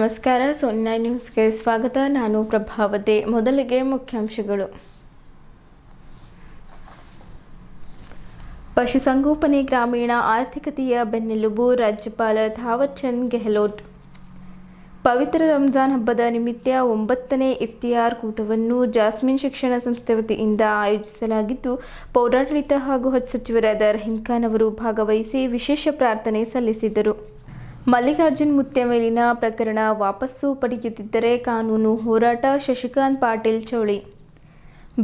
ನಮಸ್ಕಾರ. ಸೋನಿ ನ್ಯೂಸ್ಗೆ ಸ್ವಾಗತ. ನಾನು ಪ್ರಭಾವತಿ. ಮೊದಲಿಗೆ ಮುಖ್ಯಾಂಶಗಳು. ಪಶುಸಂಗೋಪನೆ ಗ್ರಾಮೀಣ ಆರ್ಥಿಕತೆಯ ಬೆನ್ನೆಲುಬು. ರಾಜ್ಯಪಾಲ ಥಾವರ್ ಚಂದ್ ಗೆಹ್ಲೋಟ್. ಪವಿತ್ರ ರಂಜಾನ್ ಹಬ್ಬದ ನಿಮಿತ್ತ 9ನೇ ಇಫ್ತಿಯಾರ್ ಕೂಟವನ್ನು ಜಾಸ್ಮಿನ್ ಶಿಕ್ಷಣ ಸಂಸ್ಥೆ ವತಿಯಿಂದ ಆಯೋಜಿಸಲಾಗಿದ್ದು, ಪೌರಾಡಳಿತ ಹಾಗೂ ಹಜ್ ಸಚಿವರಾದ ರಹೀಂ ಖಾನ್ ಅವರು ಭಾಗವಹಿಸಿ ವಿಶೇಷ ಪ್ರಾರ್ಥನೆ ಸಲ್ಲಿಸಿದರು. ಮಲ್ಲಿಕಾರ್ಜುನ್ ಮುತ್ಯ ಮೇಲಿನ ಪ್ರಕರಣ ವಾಪಸ್ಸು ಪಡೆಯುತ್ತಿದ್ದರೆ ಕಾನೂನು ಹೋರಾಟ. ಶಶಿಕಾಂತ್ ಪಾಟೀಲ್ ಚೌಳಿ.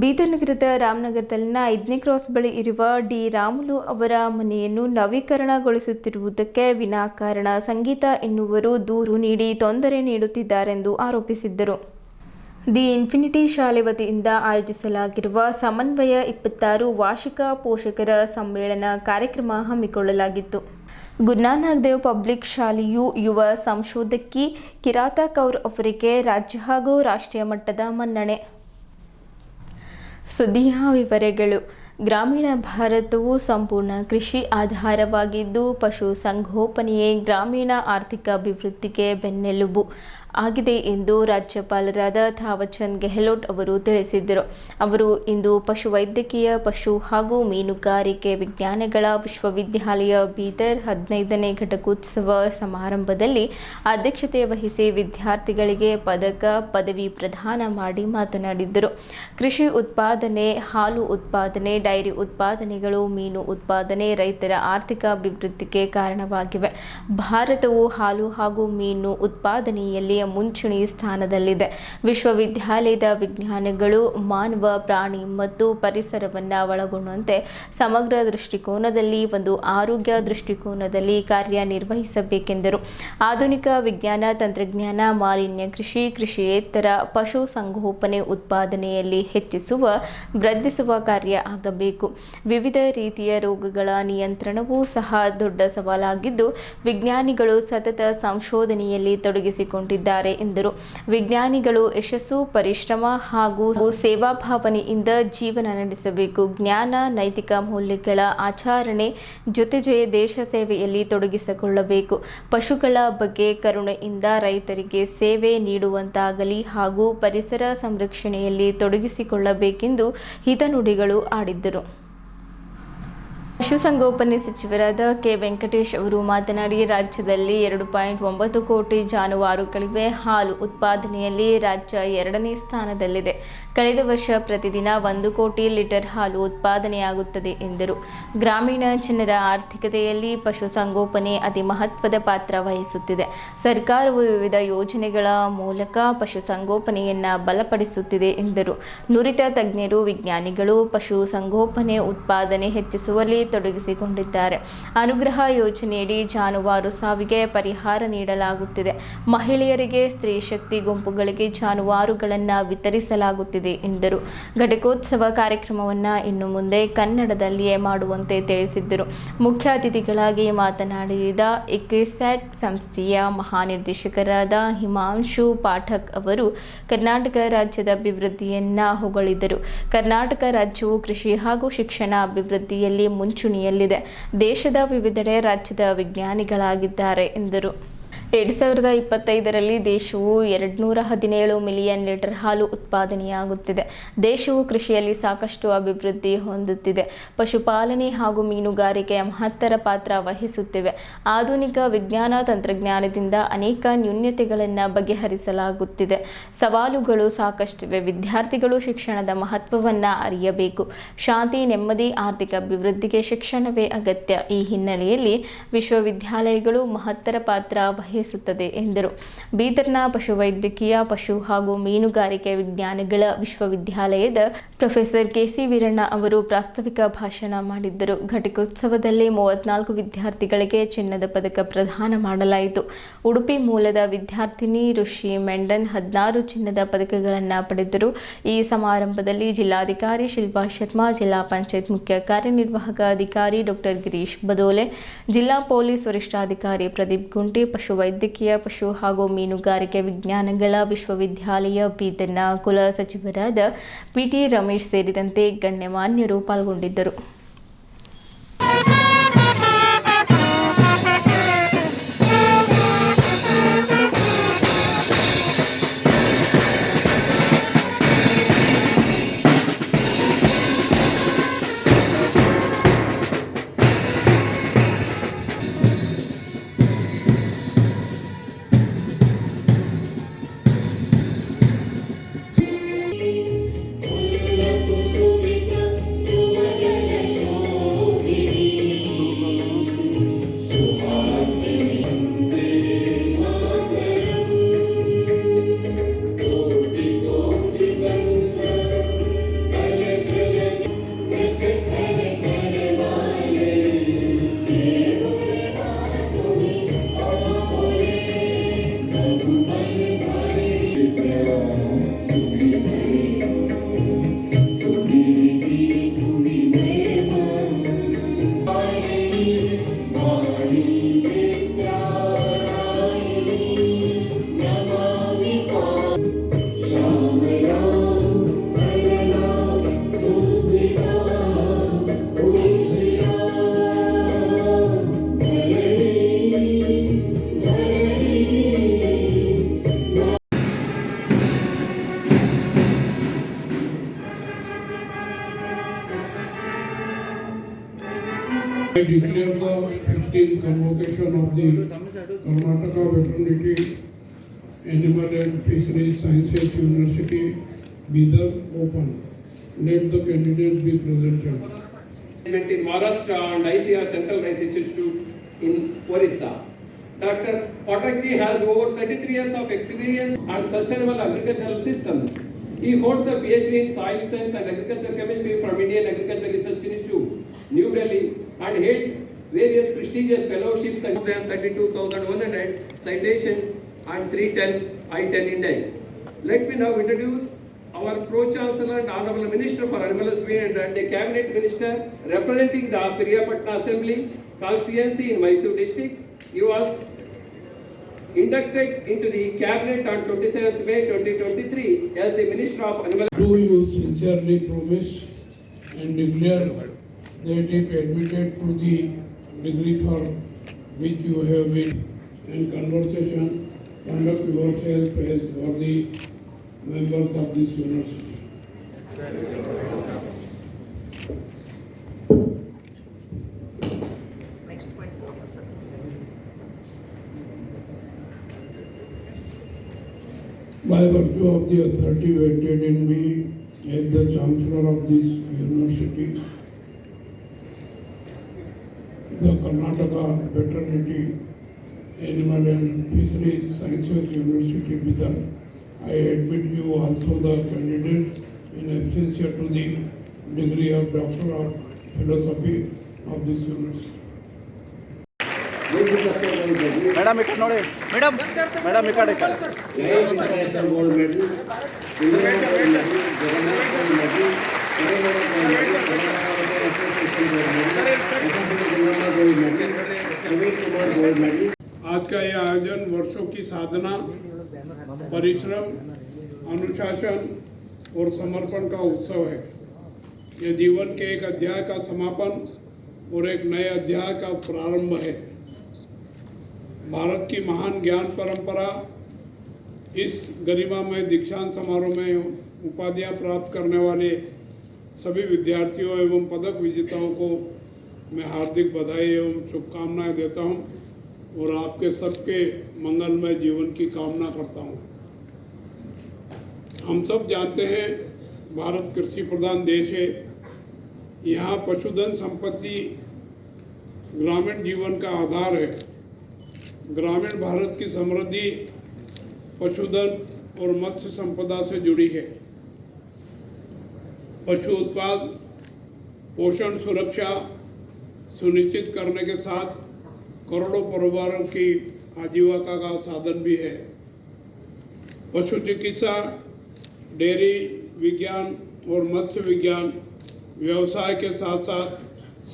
ಬೀದರ್ ನಗರದ ರಾಮನಗರದಲ್ಲಿನ 5ನೇ ಕ್ರಾಸ್ ಬಳಿ ಇರುವ ಡಿ ರಾಮುಲು ಅವರ ಮನೆಯನ್ನು ನವೀಕರಣಗೊಳಿಸುತ್ತಿರುವುದಕ್ಕೆ ವಿನಾಕಾರಣ ಸಂಗೀತ ಎನ್ನುವರು ದೂರು ನೀಡಿ ತೊಂದರೆ ನೀಡುತ್ತಿದ್ದಾರೆಂದು ಆರೋಪಿಸಿದ್ದರು. ದಿ ಇನ್ಫಿನಿಟಿ ಶಾಲೆ ವತಿಯಿಂದ ಆಯೋಜಿಸಲಾಗಿರುವ ಸಮನ್ವಯ 26 ವಾರ್ಷಿಕ ಪೋಷಕರ ಸಮ್ಮೇಳನ ಕಾರ್ಯಕ್ರಮ ಹಮ್ಮಿಕೊಳ್ಳಲಾಗಿತ್ತು. ಗುರುನಾನಕ್ ದೇವ್ ಪಬ್ಲಿಕ್ ಶಾಲೆಯು ಯುವ ಸಂಶೋಧಕಿ ಕಿರಾತಾ ಕೌರ್ ಅವರಿಗೆ ರಾಜ್ಯ ಹಾಗೂ ರಾಷ್ಟ್ರೀಯ ಮಟ್ಟದ ಮನ್ನಣೆ. ಸುದ್ದಿಯ ವಿವರಗಳು. ಗ್ರಾಮೀಣ ಭಾರತವು ಸಂಪೂರ್ಣ ಕೃಷಿ ಆಧಾರವಾಗಿದ್ದು, ಪಶು ಸಂಗೋಪನೆಯೇ ಗ್ರಾಮೀಣ ಆರ್ಥಿಕ ಅಭಿವೃದ್ಧಿಗೆ ಬೆನ್ನೆಲುಬು ಆಗಿದೆ ಎಂದು ರಾಜ್ಯಪಾಲರಾದ ಥಾವರ್ ಚಂದ್ ಗೆಹ್ಲೋಟ್ ಅವರು ತಿಳಿಸಿದರು. ಅವರು ಇಂದು ಪಶುವೈದ್ಯಕೀಯ, ಪಶು ಹಾಗೂ ಮೀನುಗಾರಿಕೆ ವಿಜ್ಞಾನಗಳ ವಿಶ್ವವಿದ್ಯಾಲಯ ಬೀದರ್ 15ನೇ ಘಟಿಕೋತ್ಸವ ಸಮಾರಂಭದಲ್ಲಿ ಅಧ್ಯಕ್ಷತೆ ವಹಿಸಿ ವಿದ್ಯಾರ್ಥಿಗಳಿಗೆ ಪದಕ, ಪದವಿ ಪ್ರದಾನ ಮಾಡಿ ಮಾತನಾಡಿದರು. ಕೃಷಿ ಉತ್ಪಾದನೆ, ಹಾಲು ಉತ್ಪಾದನೆ, ಡೈರಿ ಉತ್ಪಾದನೆಗಳು, ಮೀನು ಉತ್ಪಾದನೆ ರೈತರ ಆರ್ಥಿಕ ಅಭಿವೃದ್ಧಿಗೆ ಕಾರಣವಾಗಿವೆ. ಭಾರತವು ಹಾಲು ಹಾಗೂ ಮೀನು ಉತ್ಪಾದನೆಯಲ್ಲಿ ಮುಂಚೂಣಿ ಸ್ಥಾನದಲ್ಲಿದೆ. ವಿಶ್ವವಿದ್ಯಾಲಯದ ವಿಜ್ಞಾನಗಳು ಮಾನವ, ಪ್ರಾಣಿ ಮತ್ತು ಪರಿಸರವನ್ನು ಒಳಗೊಂಡಂತೆ ಸಮಗ್ರ ದೃಷ್ಟಿಕೋನದಲ್ಲಿ ಒಂದು ಆರೋಗ್ಯ ದೃಷ್ಟಿಕೋನದಲ್ಲಿ ಕಾರ್ಯನಿರ್ವಹಿಸಬೇಕೆಂದರು. ಆಧುನಿಕ ವಿಜ್ಞಾನ, ತಂತ್ರಜ್ಞಾನ, ಮಾಲಿನ್ಯ ಕೃಷಿ, ಕೃಷಿಯೇತರ ಪಶು ಸಂಗೋಪನೆ ಉತ್ಪಾದನೆಯಲ್ಲಿ ಹೆಚ್ಚಿಸುವ, ವೃದ್ಧಿಸುವ ಕಾರ್ಯ ಆಗಬೇಕು. ವಿವಿಧ ರೀತಿಯ ರೋಗಗಳ ನಿಯಂತ್ರಣವೂ ಸಹ ದೊಡ್ಡ ಸವಾಲಾಗಿದ್ದು, ವಿಜ್ಞಾನಿಗಳು ಸತತ ಸಂಶೋಧನೆಯಲ್ಲಿ ತೊಡಗಿಸಿಕೊಂಡಿದ್ದಾರೆ ಎಂದರು. ವಿಜ್ಞಾನಿಗಳು ಯಶಸ್ಸು, ಪರಿಶ್ರಮ ಹಾಗೂ ಸೇವಾ ಭಾವನೆಯಿಂದ ಜೀವನ ನಡೆಸಬೇಕು. ಜ್ಞಾನ, ನೈತಿಕ ಮೌಲ್ಯಗಳ ಆಚರಣೆ ಜೊತೆಗೆ ದೇಶ ಸೇವೆಯಲ್ಲಿ ತೊಡಗಿಸಿಕೊಳ್ಳಬೇಕು. ಪಶುಗಳ ಬಗ್ಗೆ ಕರುಣೆಯಿಂದ ರೈತರಿಗೆ ಸೇವೆ ನೀಡುವಂತಾಗಲಿ ಹಾಗೂ ಪರಿಸರ ಸಂರಕ್ಷಣೆಯಲ್ಲಿ ತೊಡಗಿಸಿಕೊಳ್ಳಬೇಕೆಂದು ಹಿತನುಡಿಗಳು ಆಡಿದ್ದರು. ಪಶುಸಂಗೋಪನೆ ಸಚಿವರಾದ ಕೆ. ವೆಂಕಟೇಶ್ ಅವರು ಮಾತನಾಡಿ, ರಾಜ್ಯದಲ್ಲಿ 2.9 ಕೋಟಿ ಜಾನುವಾರುಗಳಿವೆ. ಹಾಲು ಉತ್ಪಾದನೆಯಲ್ಲಿ ರಾಜ್ಯ 2ನೇ ಸ್ಥಾನದಲ್ಲಿದೆ. ಕಳೆದ ವರ್ಷ ಪ್ರತಿದಿನ 1 ಕೋಟಿ ಲೀಟರ್ ಹಾಲು ಉತ್ಪಾದನೆಯಾಗುತ್ತದೆ ಎಂದರು. ಗ್ರಾಮೀಣ ಜನರ ಆರ್ಥಿಕತೆಯಲ್ಲಿ ಪಶುಸಂಗೋಪನೆ ಅತಿ ಮಹತ್ವದ ಪಾತ್ರ ವಹಿಸುತ್ತಿದೆ. ಸರ್ಕಾರವು ವಿವಿಧ ಯೋಜನೆಗಳ ಮೂಲಕ ಪಶುಸಂಗೋಪನೆಯನ್ನು ಬಲಪಡಿಸುತ್ತಿದೆ ಎಂದರು. ನುರಿತ ತಜ್ಞರು, ವಿಜ್ಞಾನಿಗಳು ಪಶುಸಂಗೋಪನೆ ಉತ್ಪಾದನೆ ಹೆಚ್ಚಿಸುವಲ್ಲಿ ತೊಡಗಿಸಿಕೊಂಡಿದ್ದಾರೆ. ಅನುಗ್ರಹ ಯೋಜನೆಯಡಿ ಜಾನುವಾರು ಸಾವಿಗೆ ಪರಿಹಾರ ನೀಡಲಾಗುತ್ತಿದೆ. ಮಹಿಳೆಯರಿಗೆ, ಸ್ತ್ರೀ ಶಕ್ತಿ ಗುಂಪುಗಳಿಗೆ ಜಾನುವಾರುಗಳನ್ನು ವಿತರಿಸಲಾಗುತ್ತಿದೆ ಎಂದರು. ಘಟಿಕೋತ್ಸವ ಕಾರ್ಯಕ್ರಮವನ್ನು ಇನ್ನು ಮುಂದೆ ಕನ್ನಡದಲ್ಲಿಯೇ ಮಾಡುವಂತೆ ತಿಳಿಸಿದ್ದರು. ಮುಖ್ಯ ಅತಿಥಿಗಳಾಗಿ ಮಾತನಾಡಿದ ಇಕ್ರಿಸ್ಯಾಟ್ ಸಂಸ್ಥೆಯ ಮಹಾನಿರ್ದೇಶಕರಾದ ಹಿಮಾಂಶು ಪಾಠಕ್ ಅವರು ಕರ್ನಾಟಕ ರಾಜ್ಯದ ಅಭಿವೃದ್ಧಿಯನ್ನು ಹೊಗಳಿದರು. ಕರ್ನಾಟಕ ರಾಜ್ಯವು ಕೃಷಿ ಹಾಗೂ ಶಿಕ್ಷಣ ಅಭಿವೃದ್ಧಿಯಲ್ಲಿ ಮುಂಚೂಣಿಯಲ್ಲಿದೆ. ದೇಶದ ವಿವಿಧೆಡೆ ರಾಜ್ಯದ ವಿಜ್ಞಾನಿಗಳಾಗಿದ್ದಾರೆ ಎಂದರು. 2025ರಲ್ಲಿ ದೇಶವು 217 ಮಿಲಿಯನ್ ಲೀಟರ್ ಹಾಲು ಉತ್ಪಾದನೆಯಾಗುತ್ತಿದೆ. ದೇಶವು ಕೃಷಿಯಲ್ಲಿ ಸಾಕಷ್ಟು ಅಭಿವೃದ್ಧಿ ಹೊಂದುತ್ತಿದೆ. ಪಶುಪಾಲನೆ ಹಾಗೂ ಮೀನುಗಾರಿಕೆಯ ಮಹತ್ತರ ಪಾತ್ರ ವಹಿಸುತ್ತಿವೆ. ಆಧುನಿಕ ವಿಜ್ಞಾನ, ತಂತ್ರಜ್ಞಾನದಿಂದ ಅನೇಕ ನ್ಯೂನತೆಗಳನ್ನು ಬಗೆಹರಿಸಲಾಗುತ್ತಿದೆ. ಸವಾಲುಗಳು ಸಾಕಷ್ಟಿವೆ. ವಿದ್ಯಾರ್ಥಿಗಳು ಶಿಕ್ಷಣದ ಮಹತ್ವವನ್ನು ಅರಿಯಬೇಕು. ಶಾಂತಿ, ನೆಮ್ಮದಿ, ಆರ್ಥಿಕ ಅಭಿವೃದ್ಧಿಗೆ ಶಿಕ್ಷಣವೇ ಅಗತ್ಯ. ಈ ಹಿನ್ನೆಲೆಯಲ್ಲಿ ವಿಶ್ವವಿದ್ಯಾಲಯಗಳು ಮಹತ್ತರ ಪಾತ್ರ ವಹಿಸುತ್ತದೆ ಎಂದರು. ಬೀದರ್ನ ಪಶುವೈದ್ಯಕೀಯ, ಪಶು ಹಾಗೂ ಮೀನುಗಾರಿಕೆ ವಿಜ್ಞಾನಗಳ ವಿಶ್ವವಿದ್ಯಾಲಯದ ಪ್ರೊಫೆಸರ್ ಕೆ.ಸಿ. ವೀರಣ್ಣ ಅವರು ಪ್ರಾಸ್ತಾವಿಕ ಭಾಷಣ ಮಾಡಿದ್ದರು. ಘಟಿಕೋತ್ಸವದಲ್ಲಿ 34 ವಿದ್ಯಾರ್ಥಿಗಳಿಗೆ ಚಿನ್ನದ ಪದಕ ಪ್ರದಾನ ಮಾಡಲಾಯಿತು. ಉಡುಪಿ ಮೂಲದ ವಿದ್ಯಾರ್ಥಿನಿ ಋಷಿ ಮೆಂಡನ್ 16 ಚಿನ್ನದ ಪದಕಗಳನ್ನು ಪಡೆದರು. ಈ ಸಮಾರಂಭದಲ್ಲಿ ಜಿಲ್ಲಾಧಿಕಾರಿ ಶಿಲ್ಪಾ ಶರ್ಮಾ, ಜಿಲ್ಲಾ ಪಂಚಾಯತ್ ಮುಖ್ಯ ಕಾರ್ಯನಿರ್ವಾಹಕ ಅಧಿಕಾರಿ ಡಾ. ಗಿರೀಶ್ ಬದೋಲೆ, ಜಿಲ್ಲಾ ಪೊಲೀಸ್ ವರಿಷ್ಠಾಧಿಕಾರಿ ಪ್ರದೀಪ್ ಗುಂಟಿ, ಪಶುವೈದ್ಯಕೀಯ, ಪಶು ಹಾಗೂ ಮೀನುಗಾರಿಕೆ ವಿಜ್ಞಾನಗಳ ವಿಶ್ವವಿದ್ಯಾಲಯ ಬೀದರ್ನ ಕುಲ ಸಚಿವರಾದ ಪಿ.ಟಿ. ರಮೇಶ್ ಸೇರಿದಂತೆ ಗಣ್ಯಮಾನ್ಯರು ಪಾಲ್ಗೊಂಡಿದ್ದರು. I declare the 15th convocation of the Karnataka Veterinary Animal and Fisheries Sciences University, Bidar, open. Let the candidates be presented. In Maharashtra and ICR Central Rice Institute in Orissa. Dr. Patakji has over 33 years of experience on sustainable agricultural systems. He holds the PhD in Soil Science and Agriculture Chemistry from Indian Agriculture Research Institute, New Delhi, and held various prestigious fellowships and 32,100 citations and 310 I-10 index. Let me now introduce our Pro-Chancellor and Honorable Minister for Animal Husbandry and the Cabinet Minister representing the Piriyapatna Assembly constituency in Mysore district. He was inducted into the Cabinet on 27th May 2023 as the Minister of Animal. Do you sincerely promise and declare that if admitted to the degree for which you have been in conversation, conduct yourself as worthy members of this university? By virtue of the authority vested in me as the Chancellor of this university, the Karnataka Veterinary Animal and Fisheries Sciences University, Bidar, I admit you also the candidate in absentia to the degree of Doctor of Philosophy of this university. Madam ಈ ಕಡೆ ನೋಡಿ madam madam ಈ ಕಡೆ Lions International Gold Medal, Gold Medal, Jagannath Gold Medal, Telangana Gold Medal, Telangana Association Gold Medal, Association Gold Medal, Praveen Kumar Gold Medal. आज का यह आयोजन वर्षों की साधना, परिश्रम, अनुशासन और समर्पण का उत्सव है। यह जीवन के एक अध्याय का समापन और एक नए अध्याय का प्रारंभ है। भारत की महान ज्ञान परंपरा इस गरिमामय दीक्षांत समारोह में उपाधियां प्राप्त करने वाले सभी विद्यार्थियों एवं पदक विजेताओं को मैं हार्दिक बधाई एवं शुभकामनाएं देता हूं और आपके सबके मंगलमय जीवन की कामना करता हूं। हम सब जानते हैं भारत कृषि प्रधान देश है। यहाँ पशुधन संपत्ति ग्रामीण जीवन का आधार है। ग्रामीण भारत की समृद्धि पशुधन और मत्स्य संपदा से जुड़ी है। पशु उत्पाद पोषण सुरक्षा सुनिश्चित करने के साथ करोड़ों परिवारों की आजीविका का साधन भी है। पशु चिकित्सा, डेयरी विज्ञान और मत्स्य विज्ञान व्यवसाय के साथ साथ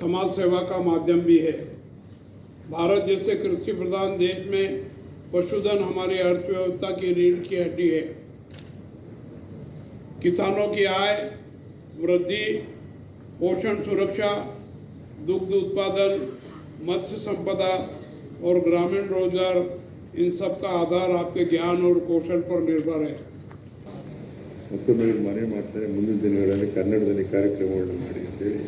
समाज सेवा का माध्यम भी है। भारत जैसे कृषि प्रधान देश में पशुधन हमारी अर्थव्यवस्था की रीढ़ की हड्डी है। किसानों की आय वृद्धि, पोषण सुरक्षा, दुग्ध उत्पादन, मत्स्य संपदा और ग्रामीण रोजगार, इन सब का आधार आपके ज्ञान और कौशल पर निर्भर है। ಮತ್ತೊಮ್ಮೆ ಮನವಿ ಮಾಡ್ತಾರೆ, ಮುಂದಿನ ದಿನಗಳಲ್ಲಿ ಕನ್ನಡದಲ್ಲಿ ಕಾರ್ಯಕ್ರಮಗಳನ್ನು ಮಾಡಿ ಅಂತೇಳಿ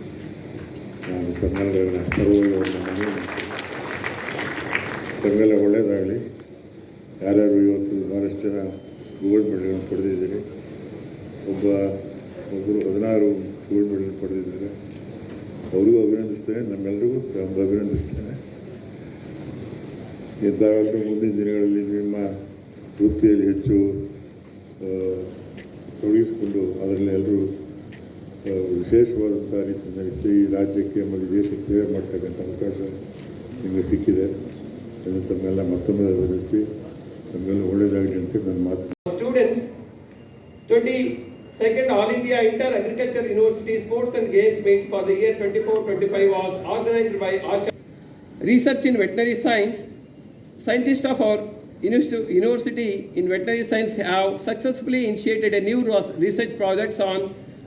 ನಾನು ಕನ್ನಡದ ಸರ್ವವನ್ನು ಮನವಿ ಮಾಡ್ತೇನೆ. ತಮಗೆಲ್ಲ ಒಳ್ಳೆಯದಾಗಲಿ. ಯಾರ್ಯಾರು ಇವತ್ತು ಭಾಳಷ್ಟು ಜನ ಗೋಲ್ಡ್ ಮೆಡಲ್ ಪಡೆದಿದ್ದಾರೆ, ಒಬ್ಬರು 16 ಗೋಲ್ಡ್ ಮೆಡಲ್ ಪಡೆದಿದ್ದಾರೆ. ಅವರಿಗೂ ಅಭಿನಂದಿಸ್ತೇನೆ, ನಮ್ಮೆಲ್ಲರಿಗೂ ಅಭಿನಂದಿಸ್ತೇನೆ. ತಾವೆಲ್ಲರೂ ಮುಂದಿನ ದಿನಗಳಲ್ಲಿ ನಿಮ್ಮ ವೃತ್ತಿಯಲ್ಲಿ ಹೆಚ್ಚು ತೊಡಗಿಸಿಕೊಂಡು ಅದರಲ್ಲಿ ಎಲ್ಲರೂ ವಿಶೇಷವಾದಂಥ ರೀತಿಯಲ್ಲಿ ಈ ರಾಜ್ಯಕ್ಕೆ ಮತ್ತು ದೇಶಕ್ಕೆ ಸೇವೆ ಮಾಡ್ತಕ್ಕಂಥ ಅವಕಾಶ ನಿಮಗೆ ಸಿಕ್ಕಿದೆ. ಅದನ್ನು ತಮ್ಮೆಲ್ಲ ಮತ್ತೊಮ್ಮೆ ಅಭಿನಂದಿಸಿ ತಮ್ಮೆಲ್ಲ ಒಳ್ಳೆಯದಾಗಲಿ ಅಂತ ನನ್ನ ಮಾತು. Students, 22nd All India Inter Agriculture University Sports and Games Meet for the year 24-25 was organized by Asha. Research in Veterinary Science. Scientists of our university in veterinary science have successfully initiated a new research projects on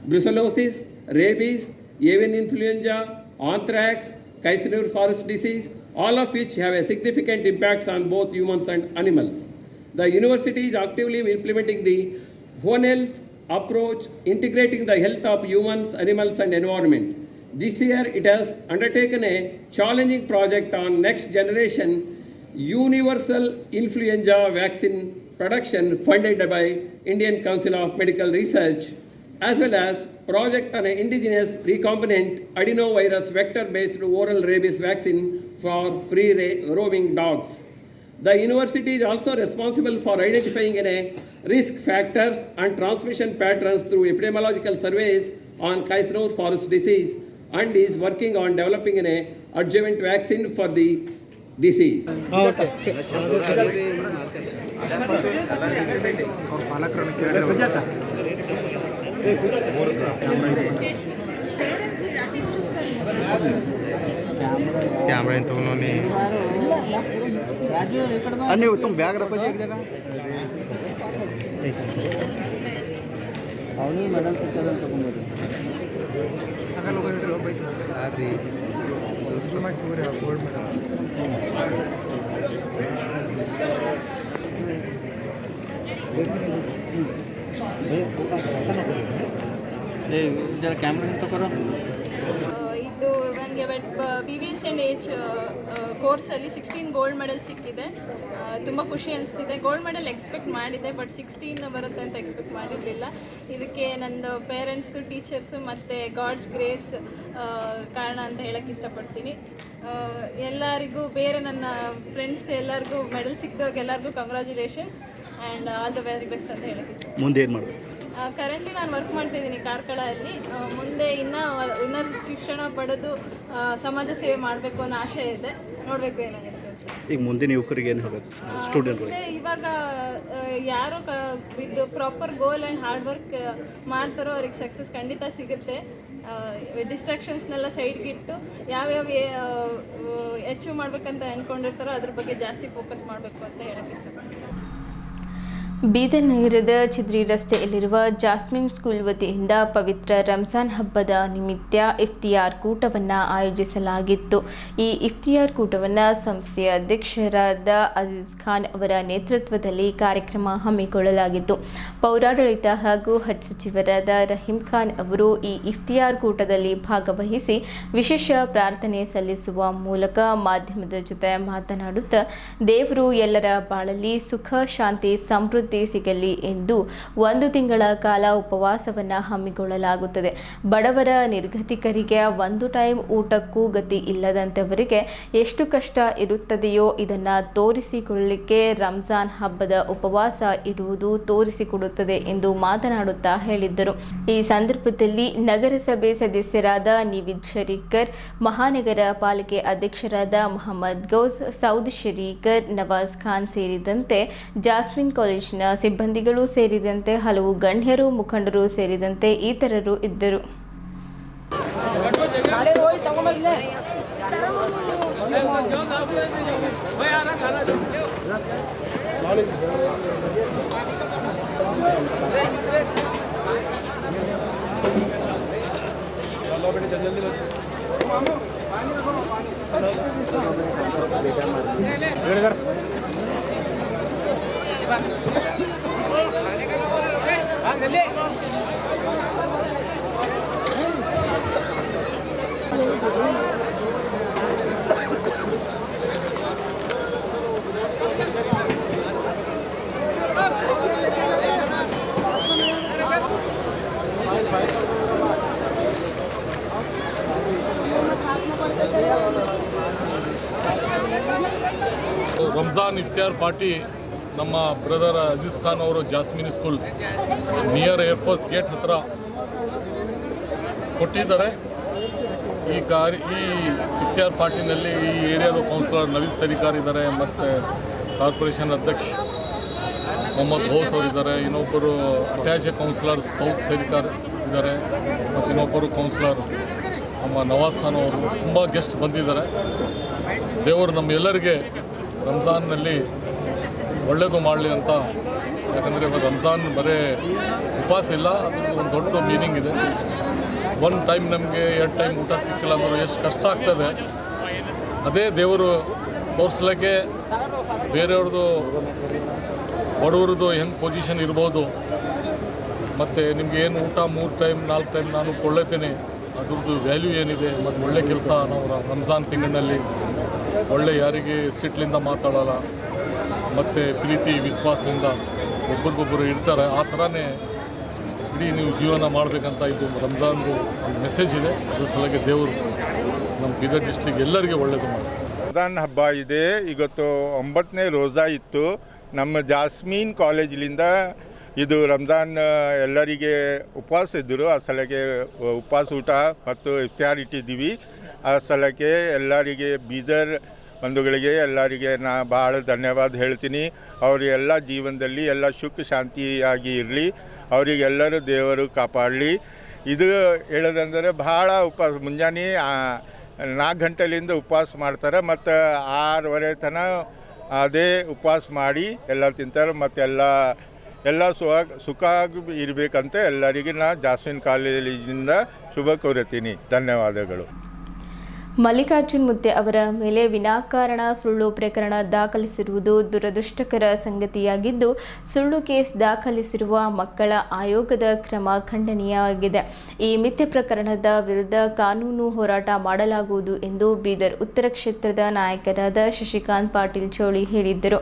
brucellosis, rabies, avian influenza, anthrax, Kaiserur forest disease, all of which have a significant impacts on both humans and animals. The university is actively implementing the One Health approach, integrating the health of humans, animals and environment. This year, it has undertaken a challenging project on next generation universal influenza vaccine production funded by Indian Council of Medical Research, as well as project on an indigenous recombinant adenovirus vector-based oral rabies vaccine for free roaming dogs. The university is also responsible for identifying risk factors and transmission patterns through epidemiological surveys on Kaisnur forest disease, and is working on developing an adjuvant vaccine for the disease. Camera इन तो उन्होंने अन्य तुम bag रखो जी एक जगह ಅವನಿಗೆ medal ಸಿಕ್ಕದಂತ ತಗೊಂಡ್ಬರ್ರಿ अगर लोग इधर बैठ अरे दूसरा मैच पूरे गोल्ड मेडल ಜರ ಕ್ಯಾಮ್ರಾ ತಗೋರೋ ಇದು ನನಗೆ BVS and H ಕೋರ್ಸಲ್ಲಿ 16 gold medal ಸಿಕ್ಕಿದೆ. ತುಂಬ ಖುಷಿ ಅನಿಸ್ತಿದೆ. ಗೋಲ್ಡ್ ಮೆಡಲ್ ಎಕ್ಸ್ಪೆಕ್ಟ್ ಮಾಡಿದೆ, ಬಟ್ 16 ಬರುತ್ತೆ ಅಂತ ಎಕ್ಸ್ಪೆಕ್ಟ್ ಮಾಡಿರಲಿಲ್ಲ. ಇದಕ್ಕೆ ನನ್ನ ಪೇರೆಂಟ್ಸು, ಟೀಚರ್ಸು ಮತ್ತು ಗಾಡ್ಸ್ ಗ್ರೇಸ್ ಕಾರಣ ಅಂತ ಹೇಳೋಕ್ಕೆ ಇಷ್ಟಪಡ್ತೀನಿ. ಎಲ್ಲರಿಗೂ, ಬೇರೆ ನನ್ನ ಫ್ರೆಂಡ್ಸ್ ಎಲ್ಲರಿಗೂ ಮೆಡಲ್ ಸಿಕ್ಕಿದವ್ರಿಗೆ ಎಲ್ಲರಿಗೂ congratulations and all the very best ಅಂತ ಹೇಳೋಕ್ಕೆ ಇಷ್ಟ. ಮುಂದೆ ಏನು ಮಾಡಬೇಕು? ಕರೆಂಟ್ಲಿ ನಾನು ವರ್ಕ್ ಮಾಡ್ತಾಯಿದ್ದೀನಿ ಕಾರ್ಕಳದಲ್ಲಿ. ಮುಂದೆ ಇನ್ನೂ ಉನ್ನತ ಶಿಕ್ಷಣ ಪಡೆದು ಸಮಾಜ ಸೇವೆ ಮಾಡಬೇಕು ಅನ್ನೋ ಆಶೆ ಇದೆ. ನೋಡಬೇಕು ಏನಾಗುತ್ತೆ. ಈಗ ಮುಂದಿನ ಯುವಕರಿಗೆ ಏನು ಹೇಳಬೇಕು ಸ್ಟೂಡೆಂಟ್ಗಳಿಗೆ? ಇವಾಗ ಯಾರು with proper goal and hard work ಮಾಡ್ತಾರೋ ಅವ್ರಿಗೆ ಸಕ್ಸಸ್ ಖಂಡಿತ ಸಿಗುತ್ತೆ. ಡಿಸ್ಟ್ರಾಕ್ಷನ್ಸ್ನೆಲ್ಲ ಸೈಡ್ಗಿಟ್ಟು ಯಾವ್ಯಾವ ಅಚೀವ್ ಮಾಡ್ಬೇಕಂತ ಅಂದ್ಕೊಂಡಿರ್ತಾರೋ ಅದ್ರ ಬಗ್ಗೆ ಜಾಸ್ತಿ ಫೋಕಸ್ ಮಾಡಬೇಕು ಅಂತ ಹೇಳೋಕ್ಕೆ ಇಷ್ಟಪಡ್ತೀನಿ. ಬೀದರ್ ನಗರದ ಚಿದ್ರಿ ರಸ್ತೆಯಲ್ಲಿರುವ ಜಾಸ್ಮಿನ್ ಸ್ಕೂಲ್ ವತಿಯಿಂದ ಪವಿತ್ರ ರಂಜಾನ್ ಹಬ್ಬದ ನಿಮಿತ್ತ ಇಫ್ತಿಯಾರ್ ಕೂಟವನ್ನು ಆಯೋಜಿಸಲಾಗಿತ್ತು. ಈ ಇಫ್ತಿಯಾರ್ ಕೂಟವನ್ನು ಸಂಸ್ಥೆಯ ಅಧ್ಯಕ್ಷರಾದ ಅಜೀಜ್ ಖಾನ್ ಅವರ ನೇತೃತ್ವದಲ್ಲಿ ಕಾರ್ಯಕ್ರಮ ಹಮ್ಮಿಕೊಳ್ಳಲಾಗಿತ್ತು. ಪೌರಾಡಳಿತ ಹಾಗೂ ಹಜ್ ಸಚಿವರಾದ ರಹೀಂ ಖಾನ್ ಅವರು ಈ ಇಫ್ತಿಯಾರ್ ಕೂಟದಲ್ಲಿ ಭಾಗವಹಿಸಿ ವಿಶೇಷ ಪ್ರಾರ್ಥನೆ ಸಲ್ಲಿಸುವ ಮೂಲಕ ಮಾಧ್ಯಮದ ಜೊತೆ ಮಾತನಾಡುತ್ತಾ ದೇವರು ಎಲ್ಲರ ಬಾಳಲ್ಲಿ ಸುಖ, ಶಾಂತಿ, ಸಮೃದ್ಧಿ ಸಿಗಲಿ ಎಂದು 1 ತಿಂಗಳ ಕಾಲ ಉಪವಾಸವನ್ನು ಹಮ್ಮಿಕೊಳ್ಳಲಾಗುತ್ತದೆ. ಬಡವರ ನಿರ್ಗತಿಕರಿಗೆ 1 ಟೈಮ್ ಊಟಕ್ಕೂ ಗತಿ ಇಲ್ಲದಂಥವರಿಗೆ ಎಷ್ಟು ಕಷ್ಟ ಇರುತ್ತದೆಯೋ ಇದನ್ನು ತೋರಿಸಿಕೊಳ್ಳಲಿಕ್ಕೆ ರಂಜಾನ್ ಹಬ್ಬದ ಉಪವಾಸ ಇರುವುದು ತೋರಿಸಿಕೊಡುತ್ತದೆ ಎಂದು ಮಾತನಾಡುತ್ತಾ ಹೇಳಿದ್ದರು. ಈ ಸಂದರ್ಭದಲ್ಲಿ ನಗರಸಭೆ ಸದಸ್ಯರಾದ ನಿವಿದ್ ಶರೀಕರ್, ಮಹಾನಗರ ಪಾಲಿಕೆ ಅಧ್ಯಕ್ಷರಾದ ಮೊಹಮ್ಮದ್ ಗೌಸ್, ಸೌದ್ ಶರೀಕರ್, ನವಾಜ್ ಖಾನ್ ಸೇರಿದಂತೆ ಜಾಸ್ಮಿನ್ ಕಾಲೇಜಿನ ಸಿಬ್ಬಂದಿಗಳು ಸೇರಿದಂತೆ ಹಲವು ಗಣ್ಯರು, ಮುಖಂಡರು ಸೇರಿದಂತೆ ಇತರರು ಇದ್ದರು. ರಂಜಾನ್ ಇಫ್ತಿಯಾರ್ ಪಾರ್ಟಿ ನಮ್ಮ ಬ್ರದರ್ ಅಜೀಜ್ ಖಾನ್ ಅವರು jasmine school near air force gate ಹತ್ರ ಕೊಟ್ಟಿದ್ದಾರೆ. ಈ ಇಫ್ತಿಯಾರ್ ಪಾರ್ಟಿನಲ್ಲಿ ಈ ಏರಿಯಾದ ಕೌನ್ಸಿಲರ್ ನವೀದ್ ಸರಿಕಾರ್ ಇದ್ದಾರೆ, ಮತ್ತು ಕಾರ್ಪೊರೇಷನ್ ಅಧ್ಯಕ್ಷ ಮೊಹಮ್ಮದ್ ಗೌಸ್ ಅವರಿದ್ದಾರೆ, ಇನ್ನೊಬ್ಬರು ಅಟ್ಯಾಚ್ ಕೌನ್ಸಿಲರ್ ಸೌದ್ ಸರಿಕಾರ್ ಇದ್ದಾರೆ, ಮತ್ತು ಇನ್ನೊಬ್ಬರು ಕೌನ್ಸಿಲರ್ ನಮ್ಮ ನವಾಜ್ ಖಾನ್ ಅವರು. ತುಂಬ ಗೆಸ್ಟ್ ಬಂದಿದ್ದಾರೆ. ದೇವರು ನಮ್ಮೆಲ್ಲರಿಗೆ ರಂಜಾನ್ನಲ್ಲಿ ಒಳ್ಳೆಯದು ಮಾಡಲಿ ಅಂತ. ಯಾಕಂದರೆ ರಂಜಾನ್ ಬರೀ ಉಪವಾಸ ಇಲ್ಲ, ಅದಕ್ಕೆ ಒಂದು ದೊಡ್ಡ ಮೀನಿಂಗ್ ಇದೆ. 1 ಟೈಮ್ ನಮಗೆ 2 ಟೈಮ್ ಊಟ ಸಿಕ್ಕಿಲ್ಲ ಅಂದ್ರೆ ಎಷ್ಟು ಕಷ್ಟ ಆಗ್ತದೆ. ಅದೇ ದೇವರು ತೋರಿಸ್ಲಿಕ್ಕೆ ಬೇರೆಯವ್ರದ್ದು, ಬಡವ್ರದ್ದು ಹೆಂಗೆ ಪೊಸಿಷನ್ ಇರ್ಬೋದು, ಮತ್ತು ನಿಮ್ಗೆ ಏನು ಊಟ 3 ಟೈಮ್ 4 ಟೈಮ್ ನಾನು ಕೊಳ್ಳೇತೀನಿ, ಅದ್ರದ್ದು ವ್ಯಾಲ್ಯೂ ಏನಿದೆ ಮತ್ತು ಒಳ್ಳೆ ಕೆಲಸ ನಾವು ರಂಜಾನ್ ತಿಂಗಳಿನಲ್ಲಿ ಒಳ್ಳೆ ಯಾರಿಗೆ ಸಿಟ್ಲಿಂದ ಮಾತಾಡೋಲ್ಲ ಮತ್ತು ಪ್ರೀತಿ ವಿಶ್ವಾಸದಿಂದ ಒಬ್ರಿಗೊಬ್ಬರು ಇರ್ತಾರೆ. ಆ ಥರನೇ ಇಡೀ ನೀವು ಜೀವನ ಮಾಡಬೇಕಂತ ಇದು ರಂಜಾನ್ದು ಮೆಸೇಜ್ ಇದೆ. ಅದ್ರ ಸಲುವಾಗಿ ದೇವರು ನಮ್ಮ ಬೀದರ್ ಡಿಸ್ಟ್ರಿಕ್ಟ್ ಎಲ್ಲರಿಗೆ ಒಳ್ಳೆಯದು ಮಾಡಿ. ರಂಜಾನ್ ಹಬ್ಬ ಇದೆ. ಇವತ್ತು 9ನೇ ರೋಜಾ ಇತ್ತು. ನಮ್ಮ ಜಾಸ್ಮೀನ್ ಕಾಲೇಜಿನಿಂದ ಇದು ರಂಜಾನ್ ಎಲ್ಲರಿಗೆ ಉಪವಾಸ ಇದ್ದರು. ಆ ಸಲಕ್ಕೆ ಉಪವಾಸ ಊಟ ಮತ್ತು ಇಫ್ತಾರ್ ಇಟ್ಟಿದ್ದೀವಿ. ಆ ಸಲಕ್ಕೆ ಎಲ್ಲರಿಗೆ ಬೀದರ್ ಬಂಧುಗಳಿಗೆ ಎಲ್ಲರಿಗೆ ನಾ ಭಾಳ ಧನ್ಯವಾದ ಹೇಳ್ತೀನಿ. ಅವರು ಎಲ್ಲ ಜೀವನದಲ್ಲಿ ಎಲ್ಲ ಸುಖ ಶಾಂತಿಯಾಗಿ ಇರಲಿ, ಅವರಿಗೆಲ್ಲರೂ ದೇವರು ಕಾಪಾಡಲಿ. ಇದು ಹೇಳೋದಂದರೆ ಭಾಳ ಉಪವಾಸ ಮುಂಜಾನೆ 4 ಗಂಟೆಲಿಂದ ಉಪವಾಸ ಮಾಡ್ತಾರೆ ಮತ್ತು 6:30 ತನಕ ಅದೇ ಉಪವಾಸ ಮಾಡಿ ಎಲ್ಲ ತಿಂತಾರೆ. ಮತ್ತು ಎಲ್ಲ ಸುಖ ಇರಬೇಕಂತ ಎಲ್ಲರಿಗೆ ನಾ ಜಾಸ್ಮಿನ್ ಕಾಲೇಜಿನಿಂದ ಶುಭ ಕೋರುತ್ತೀನಿ. ಧನ್ಯವಾದಗಳು. ಮಲ್ಲಿಕಾರ್ಜುನ್ ಮುತ್ತೆ ಅವರ ಮೇಲೆ ವಿನಾಕಾರಣ ಸುಳ್ಳು ಪ್ರಕರಣ ದಾಖಲಿಸಿರುವುದು ದುರದೃಷ್ಟಕರ ಸಂಗತಿಯಾಗಿದ್ದು, ಸುಳ್ಳು ಕೇಸ್ ದಾಖಲಿಸಿರುವ ಮಕ್ಕಳ ಆಯೋಗದ ಕ್ರಮ ಖಂಡನೀಯವಾಗಿದೆ. ಈ ಮಿಥ್ಯೆ ಪ್ರಕರಣದ ವಿರುದ್ಧ ಕಾನೂನು ಹೋರಾಟ ಮಾಡಲಾಗುವುದು ಎಂದು ಬೀದರ್ ಉತ್ತರ ಕ್ಷೇತ್ರದ ನಾಯಕರಾದ ಶಶಿಕಾಂತ್ ಪಾಟೀಲ್ ಚೋಳಿ ಹೇಳಿದ್ದರು.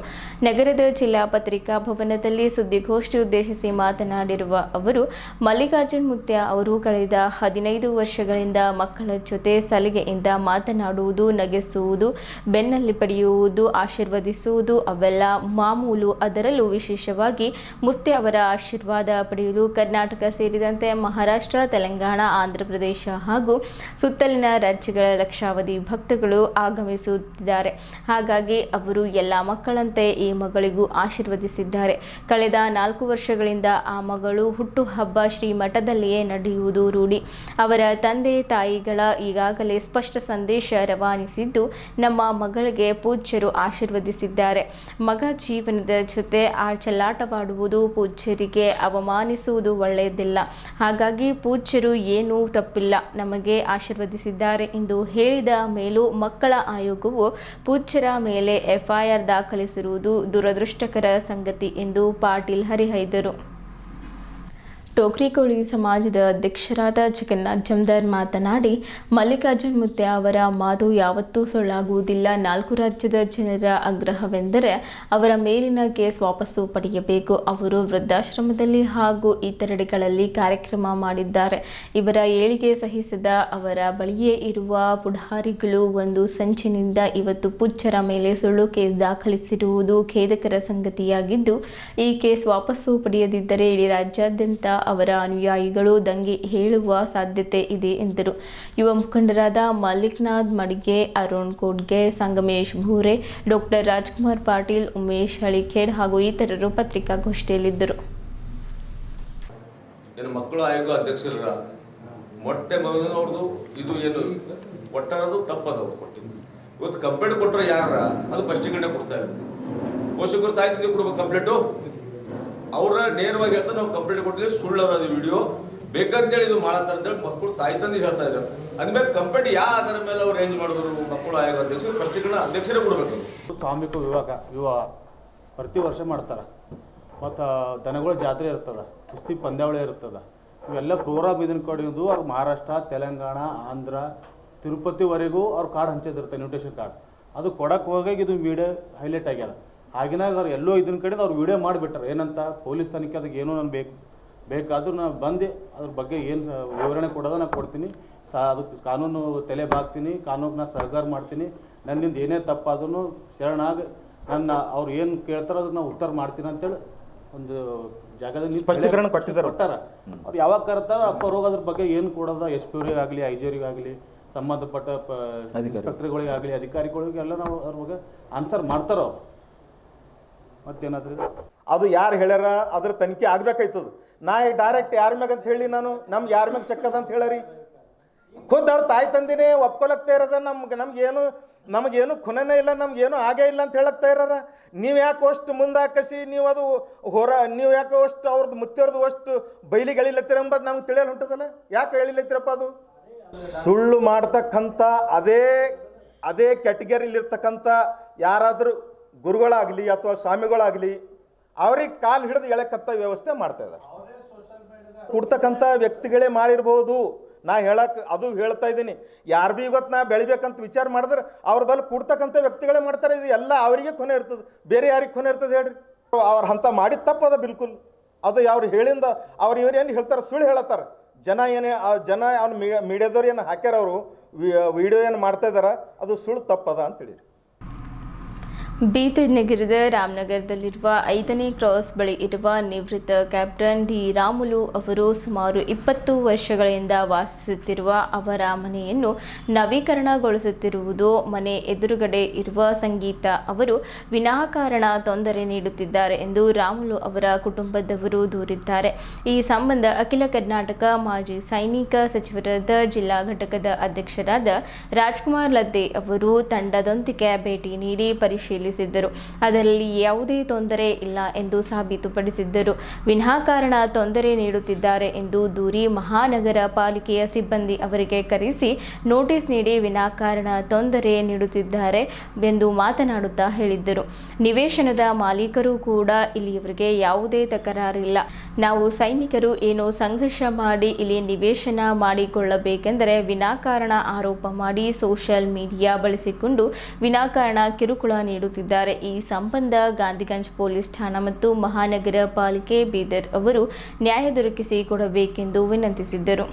ನಗರದ ಜಿಲ್ಲಾ ಪತ್ರಿಕಾ ಭವನದಲ್ಲಿ ಸುದ್ದಿಗೋಷ್ಠಿ ಉದ್ದೇಶಿಸಿ ಮಾತನಾಡಿರುವ ಅವರು, ಮಲ್ಲಿಕಾರ್ಜುನ್ ಮುತ್ತೆ ಅವರು ಕಳೆದ 15 ವರ್ಷಗಳಿಂದ ಮಕ್ಕಳ ಜೊತೆ ಸಲಿಗೆಯಿಂದ ಮಾತನಾಡುವುದು, ನಗಿಸುವುದು, ಬೆನ್ನಲ್ಲಿ ಪಡೆಯುವುದು, ಆಶೀರ್ವದಿಸುವುದು ಅವೆಲ್ಲ ಮಾಮೂಲು. ಅದರಲ್ಲೂ ವಿಶೇಷವಾಗಿ ಮುತ್ತೆ ಅವರ ಆಶೀರ್ವಾದ ಪಡೆಯಲು ಕರ್ನಾಟಕ ಸೇರಿದಂತೆ ಮಹಾರಾಷ್ಟ್ರ, ತೆಲಂಗಾಣ, ಆಂಧ್ರಪ್ರದೇಶ ಹಾಗೂ ಸುತ್ತಲಿನ ರಾಜ್ಯಗಳ ಲಕ್ಷಾವಧಿ ಭಕ್ತಗಳು ಆಗಮಿಸುತ್ತಿದ್ದಾರೆ. ಹಾಗಾಗಿ ಅವರು ಎಲ್ಲ ಮಕ್ಕಳಂತೆ ಈ ಮಗಳಿಗೂ ಆಶೀರ್ವದಿಸಿದ್ದಾರೆ. ಕಳೆದ 4 ವರ್ಷಗಳಿಂದ ಆ ಮಗಳು ಹುಟ್ಟುಹಬ್ಬ ಶ್ರೀಮಠದಲ್ಲಿಯೇ ನಡೆಯುವುದು ರೂಢಿ. ಅವರ ತಂದೆ ತಾಯಿಗಳ ಈಗಾಗಲೇ ಸ್ಪಷ್ಟ ಸಂದೇಶ ರವಾನಿಸಿದ್ದು, ನಮ್ಮ ಮಗಳಿಗೆ ಪೂಜ್ಯರು ಆಶೀರ್ವದಿಸಿದ್ದಾರೆ. ಮಗ ಜೀವನದ ಜೊತೆ ಚೆಲ್ಲಾಟವಾಡುವುದು, ಪೂಜ್ಯರಿಗೆ ಅವಮಾನಿಸುವುದು ಒಳ್ಳೆಯದಿಲ್ಲ. ಹಾಗಾಗಿ ಪೂಜ್ಯರು ಏನೂ ತಪ್ಪಿಲ್ಲ, ನಮಗೆ ಆಶೀರ್ವದಿಸಿದ್ದಾರೆ ಎಂದು ಹೇಳಿದ ಮೇಲೂ ಮಕ್ಕಳ ಆಯೋಗವು ಪೂಜ್ಯರ ಮೇಲೆ FIR ದಾಖಲಿಸಿರುವುದು ದುರದೃಷ್ಟಕರ ಸಂಗತಿ ಎಂದು ಪಾಟೀಲ್ ಹರಿಹಾಯ್ದರು. ಟೋಕ್ರಿಕೋಳಿ ಸಮಾಜದ ಅಧ್ಯಕ್ಷರಾದ ಜಗನ್ನಾಥ್ ಜಮದಾರ್ ಮಾತನಾಡಿ, ಮಲ್ಲಿಕಾರ್ಜುನ್ ಮುತ್ತೆ ಅವರ ಮಾತು ಯಾವತ್ತೂ ಸುಳ್ಳಾಗುವುದಿಲ್ಲ. 4 ರಾಜ್ಯದ ಜನರ ಆಗ್ರಹವೆಂದರೆ ಅವರ ಮೇಲಿನ ಕೇಸ್ ವಾಪಸ್ಸು ಪಡೆಯಬೇಕು. ಅವರು ವೃದ್ಧಾಶ್ರಮದಲ್ಲಿ ಹಾಗೂ ಇತರೆಡೆಗಳಲ್ಲಿ ಕಾರ್ಯಕ್ರಮ ಮಾಡಿದ್ದಾರೆ. ಇವರ ಏಳಿಗೆ ಸಹಿಸದ ಅವರ ಬಳಿಯೇ ಇರುವ ಪುಢಾರಿಗಳು ಒಂದು ಸಂಚಿನಿಂದ ಇವತ್ತು ಪೂಜ್ಯರ ಮೇಲೆ ಸುಳ್ಳು ಕೇಸ್ ದಾಖಲಿಸಿರುವುದು ಖೇದಕರ ಸಂಗತಿಯಾಗಿದ್ದು, ಈ ಕೇಸ್ ವಾಪಸ್ಸು ಪಡೆಯದಿದ್ದರೆ ಇಡೀ ರಾಜ್ಯಾದ್ಯಂತ ಅವರ ಅನುಯಾಯಿಗಳು ದಂಗೆ ಹೇಳುವ ಸಾಧ್ಯತೆ ಇದೆ ಎಂದರು. ಯುವ ಮುಖಂಡರಾದ ಮಲ್ಲಿಕ್ನಾಥ್ ಮಡಿಗೆ, ಅರುಣ್ ಕೋಡ್ಗೆ, ಸಂಗಮೇಶ್ ಭೂರೆ, ಡಾಕ್ಟರ್ ರಾಜ್ಕುಮಾರ್ ಪಾಟೀಲ್, ಉಮೇಶ್ ಹಳಿಖೇಡ್ ಹಾಗೂ ಇತರರು ಪತ್ರಿಕಾಗೋಷ್ಠಿಯಲ್ಲಿದ್ದರು. ಮಕ್ಕಳ ಆಯೋಗ ಅಧ್ಯಕ್ಷರ ಮೊಟ್ಟೆ ಮೊದಲು ಅವ್ರದ್ದು ಇದು ಏನು ಕೊಟ್ಟರದು ತಪ್ಪದವ್ರು ಕೊಟ್ಟಿದ್ದು. ಇವತ್ತು ಕಂಪ್ಲೇಂಟ್ ಕೊಟ್ಟರೆ ಯಾರ ಅದು ಫಸ್ಟಿಗೆ ಕೊಡ್ತಾರೆ. ಪೋಷಕರು ತಾಯ್ತಿದ್ದು ಕೊಡ್ಬೇಕು ಕಂಪ್ಲೇಂಟು. ಅವ್ರ ನೇರವಾಗಿ ಹೇಳ್ತಾರೆ, ನಾವು ಕಂಪ್ಲೇಂಟ್ ಕೊಟ್ಟಿದ್ದೀವಿ, ಸುಳ್ಳದ ಅದು ವಿಡಿಯೋ ಬೇಕಂತೇಳಿ ಇದು ಮಾಡತ್ತಾರೆ ಅಂತೇಳಿ ಮಕ್ಕಳು ತಾಯ್ತಂದು ಹೇಳ್ತಾ ಇದ್ದಾರೆ. ಅಂದಮೇಲೆ ಕಂಪ್ಲೇಂಟ್ ಯಾವ ಆಧಾರ ಮೇಲೆ ಅವ್ರು ರೇಂಜ್ ಮಾಡಿದ್ರು ಮಕ್ಕಳು ಆಯೋಗ ಅಧ್ಯಕ್ಷರು ಫಸ್ಟಿಗೆ ಅಧ್ಯಕ್ಷರೇ ಕೊಡಬೇಕು. ಸಾಮೂಹಿಕ ವಿವಾಹ ಪ್ರತಿ ವರ್ಷ ಮಾಡ್ತಾರೆ. ಮತ್ತು ದನಗಳ ಜಾತ್ರೆ ಇರ್ತದೆ, ಕುಸ್ತಿ ಪಂದ್ಯಾವಳಿ ಇರ್ತದೆ. ಇವೆಲ್ಲ ಪ್ರೋಗ್ರಾಮ್ ಇದನ್ನ ಕಡೆದು ಅವ್ರು ಮಹಾರಾಷ್ಟ್ರ, ತೆಲಂಗಾಣ, ಆಂಧ್ರ, ತಿರುಪತಿವರೆಗೂ ಅವ್ರ ಕಾರ್ಡ್ ಹಂಚಿದಿರುತ್ತೆ, ಇನ್ವಿಟೇಷನ್ ಕಾರ್ಡ್. ಅದು ಕೊಡಕ್ಕೆ ಹೋಗಿ ಇದು ವಿಡಿಯೋ ಹೈಲೈಟ್ ಆಗ್ಯಾರ. ಆಗಿನಾಗ ಅವ್ರು ಎಲ್ಲೋ ಇದನ್ನ ಕಡೆ ಅವ್ರು ವಿಡಿಯೋ ಮಾಡಿಬಿಟ್ರೆ ಏನಂತ ಪೊಲೀಸ್ ತನಿಖೆ ಅದಕ್ಕೆ ಏನೋ ನಾನು ಬೇಕಾದ್ರೂ ನಾನು ಬಂದು ಅದ್ರ ಬಗ್ಗೆ ಏನು ವಿವರಣೆ ಕೊಡೋದು ನಾನು ಕೊಡ್ತೀನಿ. ಅದಕ್ಕೆ ಕಾನೂನು ತಲೆ ಬಾಗ್ತೀನಿ, ಕಾನೂನಿಗೆ ನಾನು ಸಹಕಾರ ಮಾಡ್ತೀನಿ. ನನ್ನಿಂದ ಏನೇ ತಪ್ಪಾದ್ರೂ ಶರಣಾಗಿ ನನ್ನ ಅವ್ರು ಏನು ಕೇಳ್ತಾರೋ ಅದಕ್ಕೆ ನಾವು ಉತ್ತರ ಮಾಡ್ತೀನಿ ಅಂತೇಳಿ ಒಂದು ಜಾಗದಲ್ಲಿ ಸ್ಪಷ್ಟೀಕರಣ ಕೊಟ್ಟಾರ. ಅವ್ರು ಯಾವಾಗ ಕರ್ತಾರ ಅಪ್ಪ ರೋಗ ಅದ್ರ ಬಗ್ಗೆ ಏನು ಕೊಡೋದ SP ಅವರಿಗಾಗಲಿ IG ಅವರಿಗಾಗಲಿ ಸಂಬಂಧಪಟ್ಟ ಇನ್ಸ್ಪೆಕ್ಟರ್ಗಳಿಗಾಗಲಿ ಅಧಿಕಾರಿಗಳಿಗೆಲ್ಲ ನಾವು ಅದ್ರ ಬಗ್ಗೆ ಆನ್ಸರ್ ಮಾಡ್ತಾರೋ. ಮತ್ತೇನಾದ್ರೂ ಅದು ಯಾರು ಹೇಳ್ಯಾರ ಅದ್ರ ತನಿಖೆ ಆಗ್ಬೇಕಾಯ್ತದ. ನಾ ಡೈರೆಕ್ಟ್ ಯಾರ ಮ್ಯಾಗ ಅಂತ ಹೇಳಿ ನಾನು ನಮ್ಗೆ ಯಾರ ಮ್ಯಾಗ ಶಕ್ಕದ ಅಂತ ಹೇಳರಿ. ಖುದ್ದು ಅವ್ರ ತಾಯಿ ತಂದಿನೇ ಒಪ್ಕೊಳಕ್ತಾ ಇರೋದ. ನಮಗೇನು ಖುನನೇ ಇಲ್ಲ, ನಮ್ಗೇನು ಆಗೇ ಇಲ್ಲ ಅಂತ ಹೇಳಕ್ತಾ ಇರಾರ. ನೀವು ಯಾಕೆ ಅಷ್ಟು ಮುಂದಾಕಸಿ ನೀವು ಅದು ನೀವು ಯಾಕೆ ಅಷ್ಟು ಅವ್ರದ್ದು ಮುತ್ತಿಯವ್ರದ್ದು ಅಷ್ಟು ಬೈಲಿಗೆ ಎಳಿಲತ್ತೀರ ಎಂಬುದು ನಮ್ಗೆ ತಿಳಿಯಲು ಹೊಂಟದಲ್ಲ. ಯಾಕೆ ಎಳಿಲತ್ತೀರಪ್ಪ? ಅದು ಸುಳ್ಳು ಮಾಡ್ತಕ್ಕಂಥ ಅದೇ ಕ್ಯಾಟಗರಿಲಿರ್ತಕ್ಕಂಥ ಯಾರಾದರೂ ಗುರುಗಳಾಗಲಿ ಅಥವಾ ಸ್ವಾಮಿಗಳಾಗಲಿ ಅವ್ರಿಗೆ ಕಾಲು ಹಿಡಿದು ಎಳೆಕಂಥ ವ್ಯವಸ್ಥೆ ಮಾಡ್ತಾ ಇದ್ದಾರೆ. ಕೊಡ್ತಕ್ಕಂಥ ವ್ಯಕ್ತಿಗಳೇ ಮಾಡಿರ್ಬೋದು. ನಾ ಹೇಳಕ್ಕೆ ಅದು ಹೇಳ್ತಾ ಇದ್ದೀನಿ. ಯಾರು ಭೀ ಇವತ್ತು ನಾ ಬೆಳಿಬೇಕಂತ ವಿಚಾರ ಮಾಡಿದ್ರೆ ಅವ್ರ ಬಲ್ಲಿ ಕೂಡ್ತಕ್ಕಂಥ ವ್ಯಕ್ತಿಗಳೇ ಮಾಡ್ತಾರೆ. ಇದು ಎಲ್ಲ ಅವರಿಗೆ ಕೊನೆ ಇರ್ತದೆ, ಬೇರೆ ಯಾರಿಗೆ ಕೊನೆ ಇರ್ತದೆ ಹೇಳ್ರಿ? ಅವ್ರ ಅಂಥ ಮಾಡಿದ ತಪ್ಪದ ಬಿಲ್ಕುಲ್. ಅದು ಅವ್ರು ಹೇಳಿಂದ ಅವ್ರು ಇವ್ರು ಏನು ಹೇಳ್ತಾರೆ, ಸುಳ್ಳು ಹೇಳತ್ತಾರೆ. ಜನ ಅವ್ನು ಮೀಡಿಯಾದವ್ರು ಏನು ಹಾಕ್ಯಾರ, ಅವರು ವಿಡಿಯೋ ಏನು ಮಾಡ್ತಾ ಇದಾರೆ, ಅದು ಸುಳ್ಳು ತಪ್ಪದ ಅಂತೇಳಿ. ಬೀದರ್ ನಗರದ ರಾಮನಗರದಲ್ಲಿರುವ 5ನೇ ಕ್ರಾಸ್ ಬಳಿ ಇರುವ ನಿವೃತ್ತ ಕ್ಯಾಪ್ಟನ್ ಡಿ ರಾಮುಲು ಅವರು ಸುಮಾರು 20 ವರ್ಷಗಳಿಂದ ವಾಸಿಸುತ್ತಿರುವ ಅವರ ಮನೆಯನ್ನು ನವೀಕರಣಗೊಳಿಸುತ್ತಿರುವುದು ಮನೆ ಎದುರುಗಡೆ ಇರುವ ಸಂಗೀತ ಅವರು ವಿನಾಕಾರಣ ತೊಂದರೆ ನೀಡುತ್ತಿದ್ದಾರೆ ಎಂದು ರಾಮುಲು ಅವರ ಕುಟುಂಬದವರು ದೂರಿದ್ದಾರೆ. ಈ ಸಂಬಂಧ ಅಖಿಲ ಕರ್ನಾಟಕ ಮಾಜಿ ಸೈನಿಕ ಸಚಿವರಾದ ಜಿಲ್ಲಾ ಘಟಕದ ಅಧ್ಯಕ್ಷರಾದ ರಾಜ್ಕುಮಾರ್ ಲದ್ದೆ ಅವರು ತಂಡದೊಂದಿಗೆ ಭೇಟಿ ನೀಡಿ ಪರಿಶೀಲಿಸಿದರು. ಅದರಲ್ಲಿ ಯಾವುದೇ ತೊಂದರೆ ಇಲ್ಲ ಎಂದು ಸಾಬೀತುಪಡಿಸಿದ್ದರು. ವಿನಾಕಾರಣ ತೊಂದರೆ ನೀಡುತ್ತಿದ್ದಾರೆ ಎಂದು ದೂರಿ ಮಹಾನಗರ ಪಾಲಿಕೆಯ ಸಿಬ್ಬಂದಿ ಅವರಿಗೆ ಕರೆಸಿ ನೋಟಿಸ್ ನೀಡಿ ವಿನಾಕಾರಣ ತೊಂದರೆ ನೀಡುತ್ತಿದ್ದಾರೆ ಎಂದು ಮಾತನಾಡುತ್ತಾ ಹೇಳಿದ್ದರು. ನಿವೇಶನದ ಮಾಲೀಕರು ಕೂಡ ಇಲ್ಲಿಯವರೆಗೆ ಯಾವುದೇ ತಕರಾರಿಲ್ಲ. ನಾವು ಸೈನಿಕರು ಏನೋ ಸಂಘರ್ಷ ಮಾಡಿ ಇಲ್ಲಿ ನಿವೇಶನ ಮಾಡಿಕೊಳ್ಳಬೇಕೆಂದರೆ ವಿನಾಕಾರಣ ಆರೋಪ ಮಾಡಿ ಸೋಷಿಯಲ್ ಮೀಡಿಯಾ ಬಳಸಿಕೊಂಡು ವಿನಾಕಾರಣ ಕಿರುಕುಳ ನೀಡುತ್ತಿದ್ದಾರೆ. ಈ ಸಂಬಂಧ ಗಾಂಧಿಗಂಜ್ ಪೊಲೀಸ್ ಠಾಣಾ ಮತ್ತು ಮಹಾನಗರ ಪಾಲಿಕೆ ಬೀದರ್ ಅವರು ನ್ಯಾಯ ದೊರಕಿಸಿ ಕೊಡಬೇಕೆಂದು ವಿನಂತಿಸಿದ್ದರು.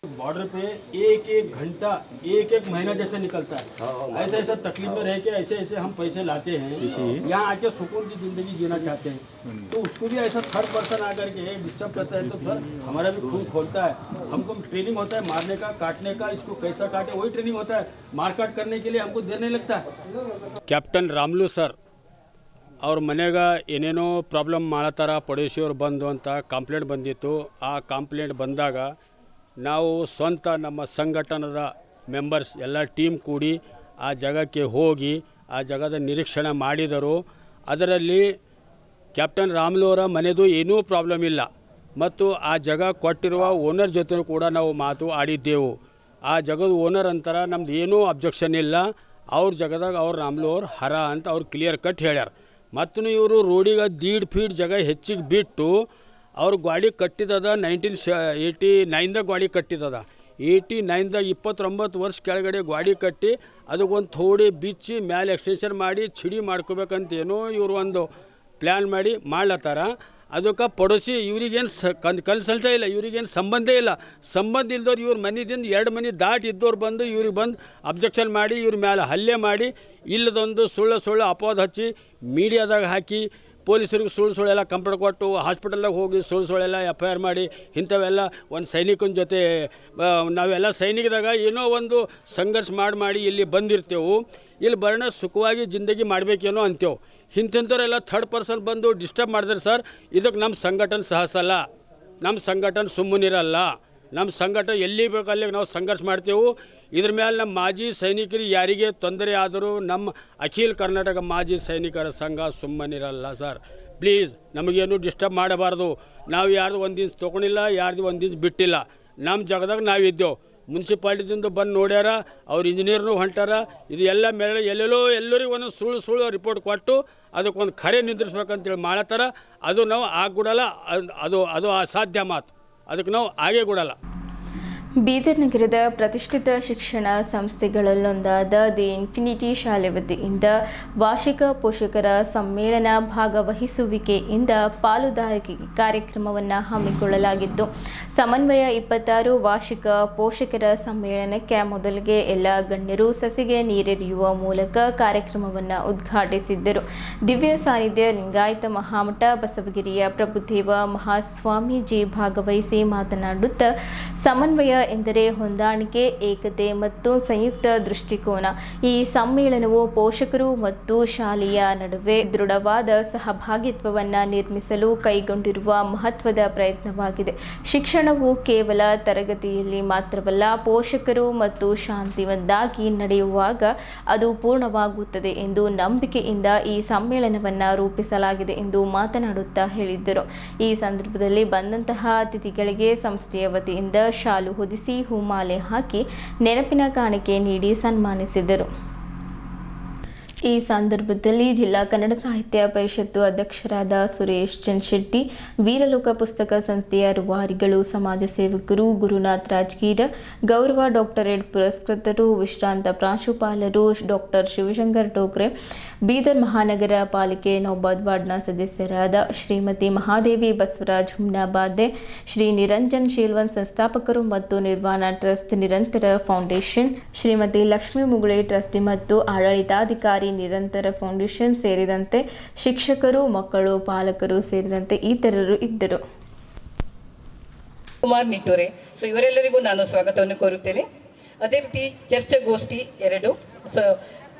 बॉर्डर पे एक एक घंटा एक एक महीना जैसे निकलता है। ऐसे ऐसा तकलीफ में रह के ऐसे ऐसे हम पैसे लाते हैं, यहाँ आके सुकून की ज़िंदगी जीना चाहते हैं, तो उसको भी ऐसा थर्ड पर्सन आकर के डिस्टर्ब करता है तो फिर हमारा भी खून खोलता है। हमको ट्रेनिंग होता है मारने का, काटने का, इसको कैसा काटे वही ट्रेनिंग होता है। मारकाट करने के लिए हमको देर नहीं लगता है। कैप्टन रामलू सर ಅವ್ರ ಮನೆಗ ಏನೇನೋ ಪ್ರಾಬ್ಲಮ್ ಮಾಡತ್ತಾರ ಪಡೋಶಿಯವ್ರು ಬಂದು ಅಂತ ಕಂಪ್ಲೇಂಟ್ ಬಂದಿತ್ತು. ಆ ಕಂಪ್ಲೇಂಟ್ ಬಂದಾಗ ನಾವು ಸ್ವಂತ ನಮ್ಮ ಸಂಘಟನದ ಮೆಂಬರ್ಸ್ ಎಲ್ಲ ಟೀಮ್ ಕೂಡಿ ಆ ಜಾಗಕ್ಕೆ ಹೋಗಿ ಆ ಜಾಗದ ನಿರೀಕ್ಷಣೆ ಮಾಡಿದರು. ಅದರಲ್ಲಿ ಕ್ಯಾಪ್ಟನ್ ರಾಮುಲು ಅವರ ಮನೆದು ಏನೂ ಪ್ರಾಬ್ಲಮ್ ಇಲ್ಲ ಮತ್ತು ಆ ಜಾಗ ಕೊಟ್ಟಿರುವ ಓನರ್ ಜೊತೆ ಕೂಡ ನಾವು ಮಾತು ಆಡಿದ್ದೆವು. ಆ ಜಾಗದ ಓನರ್ ಅಂತಾರೆ ನಮ್ದು ಏನೂ ಅಬ್ಜೆಕ್ಷನ್ ಇಲ್ಲ, ಅವ್ರ ಜಾಗದಾಗ ಅವ್ರು ರಾಮುಲು ಅವ್ರು ಹರ ಅಂತ ಅವ್ರು ಕ್ಲಿಯರ್ ಕಟ್ ಹೇಳ್ಯಾರ. ಮತ್ತು ಇವರು ರೋಡಿಗೆ 1.5 ಫೀಟ್ ಜಾಗ ಹೆಚ್ಚಿಗೆ ಬಿಟ್ಟು ಅವ್ರು ಗಾಡಿ ಕಟ್ಟಿದದ 1989ದಾಗ ಗಾಡಿ ಕಟ್ಟಿದದ. 89ದಾಗ 29 ವರ್ಷ ಕೆಳಗಡೆ ಗಾಡಿ ಕಟ್ಟಿ ಅದಕ್ಕೊಂದು ಥೋಡಿ ಬಿಚ್ಚಿ ಮ್ಯಾಲೆ ಎಕ್ಸ್ಟೆನ್ಷನ್ ಮಾಡಿ ಚಿಡಿ ಮಾಡ್ಕೋಬೇಕಂತೇನೋ ಇವರು ಒಂದು ಪ್ಲ್ಯಾನ್ ಮಾಡಿ ಮಾಡ್ಲತ್ತಾರ. ಅದಕ್ಕೆ ಪಡೋಸಿ ಇವ್ರಿಗೇನು ಕನ್ಸಲ್ಟೇ ಇಲ್ಲ, ಇವ್ರಿಗೇನು ಸಂಬಂಧ ಇಲ್ಲ. ಸಂಬಂಧ ಇಲ್ದವ್ರು ಇವ್ರ ಮನೆದಿಂದ 2 ಮನೆ ದಾಟಿ ಇದ್ದವ್ರು ಬಂದು ಇವ್ರಿಗೆ ಬಂದು ಅಬ್ಜೆಕ್ಷನ್ ಮಾಡಿ ಇವ್ರ ಮೇಲೆ ಹಲ್ಲೆ ಮಾಡಿ ಇಲ್ಲದೊಂದು ಸುಳ್ಳು ಅಪವಾದ ಹಚ್ಚಿ ಮೀಡಿಯಾದಾಗ ಹಾಕಿ ಪೊಲೀಸರಿಗೆ ಸುಳ್ಳೆಲ್ಲ ಕಂಪ್ಲೇಂಟ್ ಕೊಟ್ಟು ಹಾಸ್ಪಿಟಲ್ದಾಗ ಹೋಗಿ ಸುಳ್ಳೆಲ್ಲ FIR ಮಾಡಿ ಇಂಥವೆಲ್ಲ ಒಂದು ಸೈನಿಕನ ಜೊತೆ ನಾವೆಲ್ಲ ಸೈನಿಕದಾಗ ಏನೋ ಒಂದು ಸಂಘರ್ಷ ಮಾಡಿ ಇಲ್ಲಿ ಬಂದಿರ್ತೇವೆ. ಇಲ್ಲಿ ಬರೋಣ ಸುಖವಾಗಿ ಜಿಂದಗಿ ಮಾಡಬೇಕೇನೋ ಅಂತೇವೆ. ಇಂಥವರೆಲ್ಲ ಥರ್ಡ್ ಪರ್ಸನ್ ಬಂದು ಡಿಸ್ಟರ್ಬ್ ಮಾಡಿದ್ರೆ ಸರ್ ಇದಕ್ಕೆ ನಮ್ಮ ಸಂಘಟನೆ ಸಹಸಲ್ಲ, ನಮ್ಮ ಸಂಘಟನೆ ಸುಮ್ಮನಿರಲ್ಲ. ನಮ್ಮ ಸಂಘಟನೆ ಎಲ್ಲಿ ಬೇಕಲ್ಲಿ ನಾವು ಸಂಘರ್ಷ ಮಾಡ್ತೇವೆ. ಇದ್ರ ಮೇಲೆ ನಮ್ಮ ಮಾಜಿ ಸೈನಿಕರಿಗೆ ಯಾರಿಗೆ ತೊಂದರೆ ಆದರೂ ನಮ್ಮ ಅಖಿಲ ಕರ್ನಾಟಕ ಮಾಜಿ ಸೈನಿಕರ ಸಂಘ ಸುಮ್ಮನಿರಲ್ಲ ಸರ್. ಪ್ಲೀಸ್ ನಮಗೇನು ಡಿಸ್ಟರ್ಬ್ ಮಾಡಬಾರ್ದು. ನಾವು ಯಾರ್ದು ಒಂದು ದಿವ್ಸ ತೊಗೊಂಡಿಲ್ಲ, ಯಾರ್ದು ಒಂದು ದಿವ್ಸ ಬಿಟ್ಟಿಲ್ಲ. ನಮ್ಮ ಜಾಗದಾಗ ನಾವಿದ್ದೆವು. ಮುನ್ಸಿಪಾಲ್ಟಿದಿಂದ ಬಂದು ನೋಡ್ಯಾರ, ಅವ್ರು ಇಂಜಿನಿಯರ್ನು ಹೊಂಟಾರ. ಇದು ಎಲ್ಲ ಮೇಲೆ ಎಲ್ಲರಿಗೂ ಒಂದೊಂದು ಸುಳ್ಳು ರಿಪೋರ್ಟ್ ಕೊಟ್ಟು ಅದಕ್ಕೊಂದು ಖರೆ ನಿಂದ್ರಿಸ್ಬೇಕಂತೇಳಿ ಮಾಡತ್ತಾರ. ಅದು ನಾವು ಆಗ್ಬಿಡಲ್ಲ, ಅದು ಅಸಾಧ್ಯ ಮಾತು. ಅದಕ್ಕೆ ನಾವು ಆಗೇ ಕೊಡಲ್ಲ. ಬೀದರ್ ನಗರದ ಪ್ರತಿಷ್ಠಿತ ಶಿಕ್ಷಣ ಸಂಸ್ಥೆಗಳಲ್ಲೊಂದಾದ ದಿ ಇನ್ಫಿನಿಟಿ ಶಾಲೆ ವತಿಯಿಂದ ವಾರ್ಷಿಕ ಪೋಷಕರ ಸಮ್ಮೇಳನ ಭಾಗವಹಿಸುವಿಕೆಯಿಂದ ಪಾಲುದಾರಿಕೆ ಕಾರ್ಯಕ್ರಮವನ್ನು ಹಮ್ಮಿಕೊಳ್ಳಲಾಗಿತ್ತು. ಸಮನ್ವಯ 26 ವಾರ್ಷಿಕ ಪೋಷಕರ ಸಮ್ಮೇಳನಕ್ಕೆ ಮೊದಲಿಗೆ ಎಲ್ಲ ಗಣ್ಯರು ಸಸಿಗೆ ನೀರೆರೆಯುವ ಮೂಲಕ ಕಾರ್ಯಕ್ರಮವನ್ನು ಉದ್ಘಾಟಿಸಿದ್ದರು. ದಿವ್ಯ ಸಾನ್ನಿಧ್ಯ ಲಿಂಗಾಯತ ಮಹಾಮಠ ಬಸವಗಿರಿಯ ಪ್ರಭುದೇವ ಮಹಾಸ್ವಾಮೀಜಿ ಭಾಗವಹಿಸಿ ಮಾತನಾಡುತ್ತಾ ಸಮನ್ವಯ ಎಂದರೆ ಹೊಂದಾಣಿಕೆ, ಏಕತೆ ಮತ್ತು ಸಂಯುಕ್ತ ದೃಷ್ಟಿಕೋನ. ಈ ಸಮ್ಮೇಳನವು ಪೋಷಕರು ಮತ್ತು ಶಾಲೆಯ ನಡುವೆ ದೃಢವಾದ ಸಹಭಾಗಿತ್ವವನ್ನು ನಿರ್ಮಿಸಲು ಕೈಗೊಂಡಿರುವ ಮಹತ್ವದ ಪ್ರಯತ್ನವಾಗಿದೆ. ಶಿಕ್ಷಣವು ಕೇವಲ ತರಗತಿಯಲ್ಲಿ ಮಾತ್ರವಲ್ಲ, ಪೋಷಕರು ಮತ್ತು ಶಾಂತಿ ಒಂದಾಗಿ ನಡೆಯುವಾಗ ಅದು ಪೂರ್ಣವಾಗುತ್ತದೆ ಎಂದು ನಂಬಿಕೆಯಿಂದ ಈ ಸಮ್ಮೇಳನವನ್ನು ರೂಪಿಸಲಾಗಿದೆ ಎಂದು ಮಾತನಾಡುತ್ತಾ ಹೇಳಿದ್ದರು. ಈ ಸಂದರ್ಭದಲ್ಲಿ ಬಂದಂತಹ ಅತಿಥಿಗಳಿಗೆ ಸಂಸ್ಥೆಯ ವತಿಯಿಂದ ಶಾಲು ಹೊದಿಸಿ ಹೂಮಾಲೆ ಹಾಕಿ ನೆನಪಿನ ಕಾಣಿಕೆ ನೀಡಿ ಸನ್ಮಾನಿಸಿದರು. ಈ ಸಂದರ್ಭದಲ್ಲಿ ಜಿಲ್ಲಾ ಕನ್ನಡ ಸಾಹಿತ್ಯ ಪರಿಷತ್ತು ಅಧ್ಯಕ್ಷರಾದ ಸುರೇಶ್ ಚಂದ್ಶೆಟ್ಟಿ, ವೀರಲೋಕ ಪುಸ್ತಕ ಸಂಸ್ಥೆಯ ರೂವಾರಿಗಳು, ಸಮಾಜ ಸೇವಕರು, ಗುರುನಾಥ್ ರಾಜ್ಗೀರ, ಗೌರವ ಡಾಕ್ಟರೇಟ್ ಪುರಸ್ಕೃತರು, ವಿಶ್ರಾಂತ ಪ್ರಾಂಶುಪಾಲರು, ಡಾಕ್ಟರ್ ಶಿವಶಂಕರ್ ಟೋಕ್ರೆ, ಬೀದರ್ ಮಹಾನಗರ ಪಾಲಿಕೆ ನೌಬಾದ್ ವಾರ್ಡ್ನ ಸದಸ್ಯರಾದ ಶ್ರೀಮತಿ ಮಹಾದೇವಿ ಬಸವರಾಜ್ ಹುಮ್ನಾಬಾದೆ, ಶ್ರೀ ನಿರಂಜನ್ ಶೀಲ್ವನ್ ಸಂಸ್ಥಾಪಕರು ಮತ್ತು ನಿರ್ವಾಣ ಟ್ರಸ್ಟ್ ನಿರಂತರ ಫೌಂಡೇಶನ್, ಶ್ರೀಮತಿ ಲಕ್ಷ್ಮೀ ಮುಗುಳೆ ಟ್ರಸ್ಟಿ ಮತ್ತು ಆಡಳಿತಾಧಿಕಾರಿ ನಿರಂತರ ಫೌಂಡೇಶನ್ ಸೇರಿದಂತೆ ಶಿಕ್ಷಕರು, ಮಕ್ಕಳು, ಪಾಲಕರು ಸೇರಿದಂತೆ ಇತರರು ಇದ್ದರು. ಕುಮಾರ್ ನಿಟ್ಟೂರೆ, ಸೊ ಇವರೆಲ್ಲರಿಗೂ ನಾನು ಸ್ವಾಗತವನ್ನು ಕೋರುತ್ತೇನೆ. ಅದೇ ರೀತಿ ಚರ್ಚಾಗೋಷ್ಠಿ 2, ಸೊ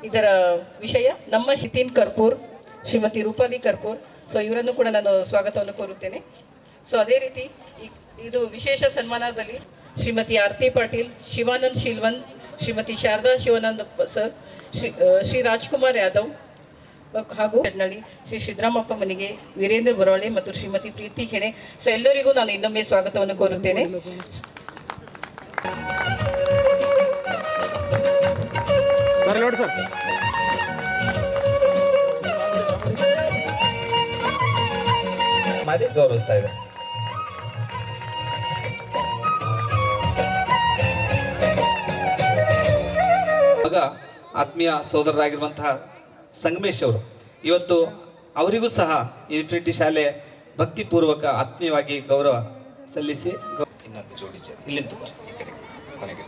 ಇದರ ವಿಷಯ ನಮ್ಮ ಶಿತೀನ್ ಕರ್ಪೂರ್, ಶ್ರೀಮತಿ ರೂಪಾಲಿ ಕರ್ಪೂರ್, ಸೊ ಇವರನ್ನು ಕೂಡ ನಾನು ಸ್ವಾಗತವನ್ನು ಕೋರುತ್ತೇನೆ. ಸೊ ಅದೇ ರೀತಿ ಇದು ವಿಶೇಷ ಸನ್ಮಾನದಲ್ಲಿ ಶ್ರೀಮತಿ ಆರತಿ ಪಾಟೀಲ್, ಶಿವಾನಂದ್ ಶೀಲ್ವನ್, ಶ್ರೀಮತಿ ಶಾರದಾ ಶಿವಾನಂದ ಸರ್, ಶ್ರೀ ರಾಜ್ಕುಮಾರ್ ಯಾದವ್ ಹಾಗೂ ಚಟ್ನಳ್ಳಿ, ಶ್ರೀ ಸಿದ್ದರಾಮಪ್ಪ ಮನಿಗೆ, ವೀರೇಂದ್ರ ಬರೋಳೆ ಮತ್ತು ಶ್ರೀಮತಿ ಪ್ರೀತಿ ಖೆಣೆ. ಸೊ ಎಲ್ಲರಿಗೂ ನಾನು ಇನ್ನೊಮ್ಮೆ ಸ್ವಾಗತವನ್ನು ಕೋರುತ್ತೇನೆ. ಮಾಡಿ ಗೌರವಿಸ್ತಾ ಇದೆ. ಆತ್ಮೀಯ ಸೋದರರಾಗಿರುವಂತಹ ಸಂಗಮೇಶ್ ಅವರು ಇವತ್ತು ಅವರಿಗೂ ಸಹ ಇನ್ಫಿನಿಟಿ ಶಾಲೆ ಭಕ್ತಿಪೂರ್ವಕ ಆತ್ಮೀಯವಾಗಿ ಗೌರವ ಸಲ್ಲಿಸಿ ಇನ್ನೊಂದು ಜೋಡಿಸಿ ಇಲ್ಲಿಂದ ಕೊನೆಗೆ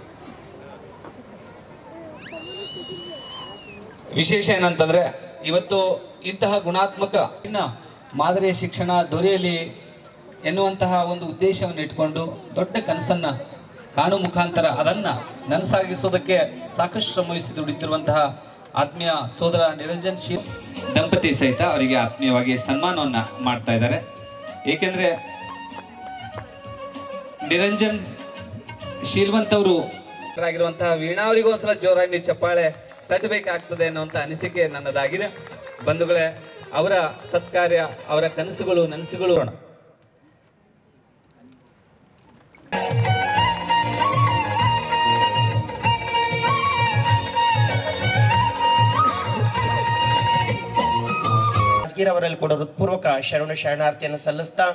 ವಿಶೇಷ ಏನಂತಂದ್ರೆ ಇವತ್ತು ಇಂತಹ ಗುಣಾತ್ಮಕ ಇನ್ನ ಮಾದರಿಯ ಶಿಕ್ಷಣ ದೊರೆಯಲಿ ಎನ್ನುವಂತಹ ಒಂದು ಉದ್ದೇಶವನ್ನು ಇಟ್ಕೊಂಡು ದೊಡ್ಡ ಕನಸನ್ನ ಕಾಣುವ ಮುಖಾಂತರ ಅದನ್ನ ನನಸಾಗಿಸೋದಕ್ಕೆ ಸಾಕಷ್ಟು ಶ್ರಮವಹಿಸಿ ದುಡಿತಿರುವಂತಹ ಆತ್ಮೀಯ ಸೋದರ ನಿರಂಜನ್ ಶೀಲ್ ದಂಪತಿ ಸಹಿತ ಅವರಿಗೆ ಆತ್ಮೀಯವಾಗಿ ಸನ್ಮಾನವನ್ನ ಮಾಡ್ತಾ ಇದ್ದಾರೆ. ಏಕೆಂದ್ರೆ ನಿರಂಜನ್ ಶೀಲ್ವಂತ್ ಅವರು ಆಗಿರುವಂತಹ ವೀಣಾ ಅವರಿಗೂ ಒಂದ್ಸಲ ಜೋರಾಗಿ ಚಪ್ಪಾಳೆ ತಟ್ಟಬೇಕಾಗ್ತದೆ ಅನ್ನುವಂಥ ಅನಿಸಿಕೆ ನನ್ನದಾಗಿದೆ. ಬಂಧುಗಳೇ, ಅವರ ಸತ್ಕಾರ್ಯ, ಅವರ ಕನಸುಗಳು ನನಸುಗಳು ಅವರಲ್ಲಿ ಕೂಡ ಹೃತ್ಪೂರ್ವಕ ಶರಣಾರ್ಥಿಯನ್ನು ಸಲ್ಲಿಸ್ತಾ,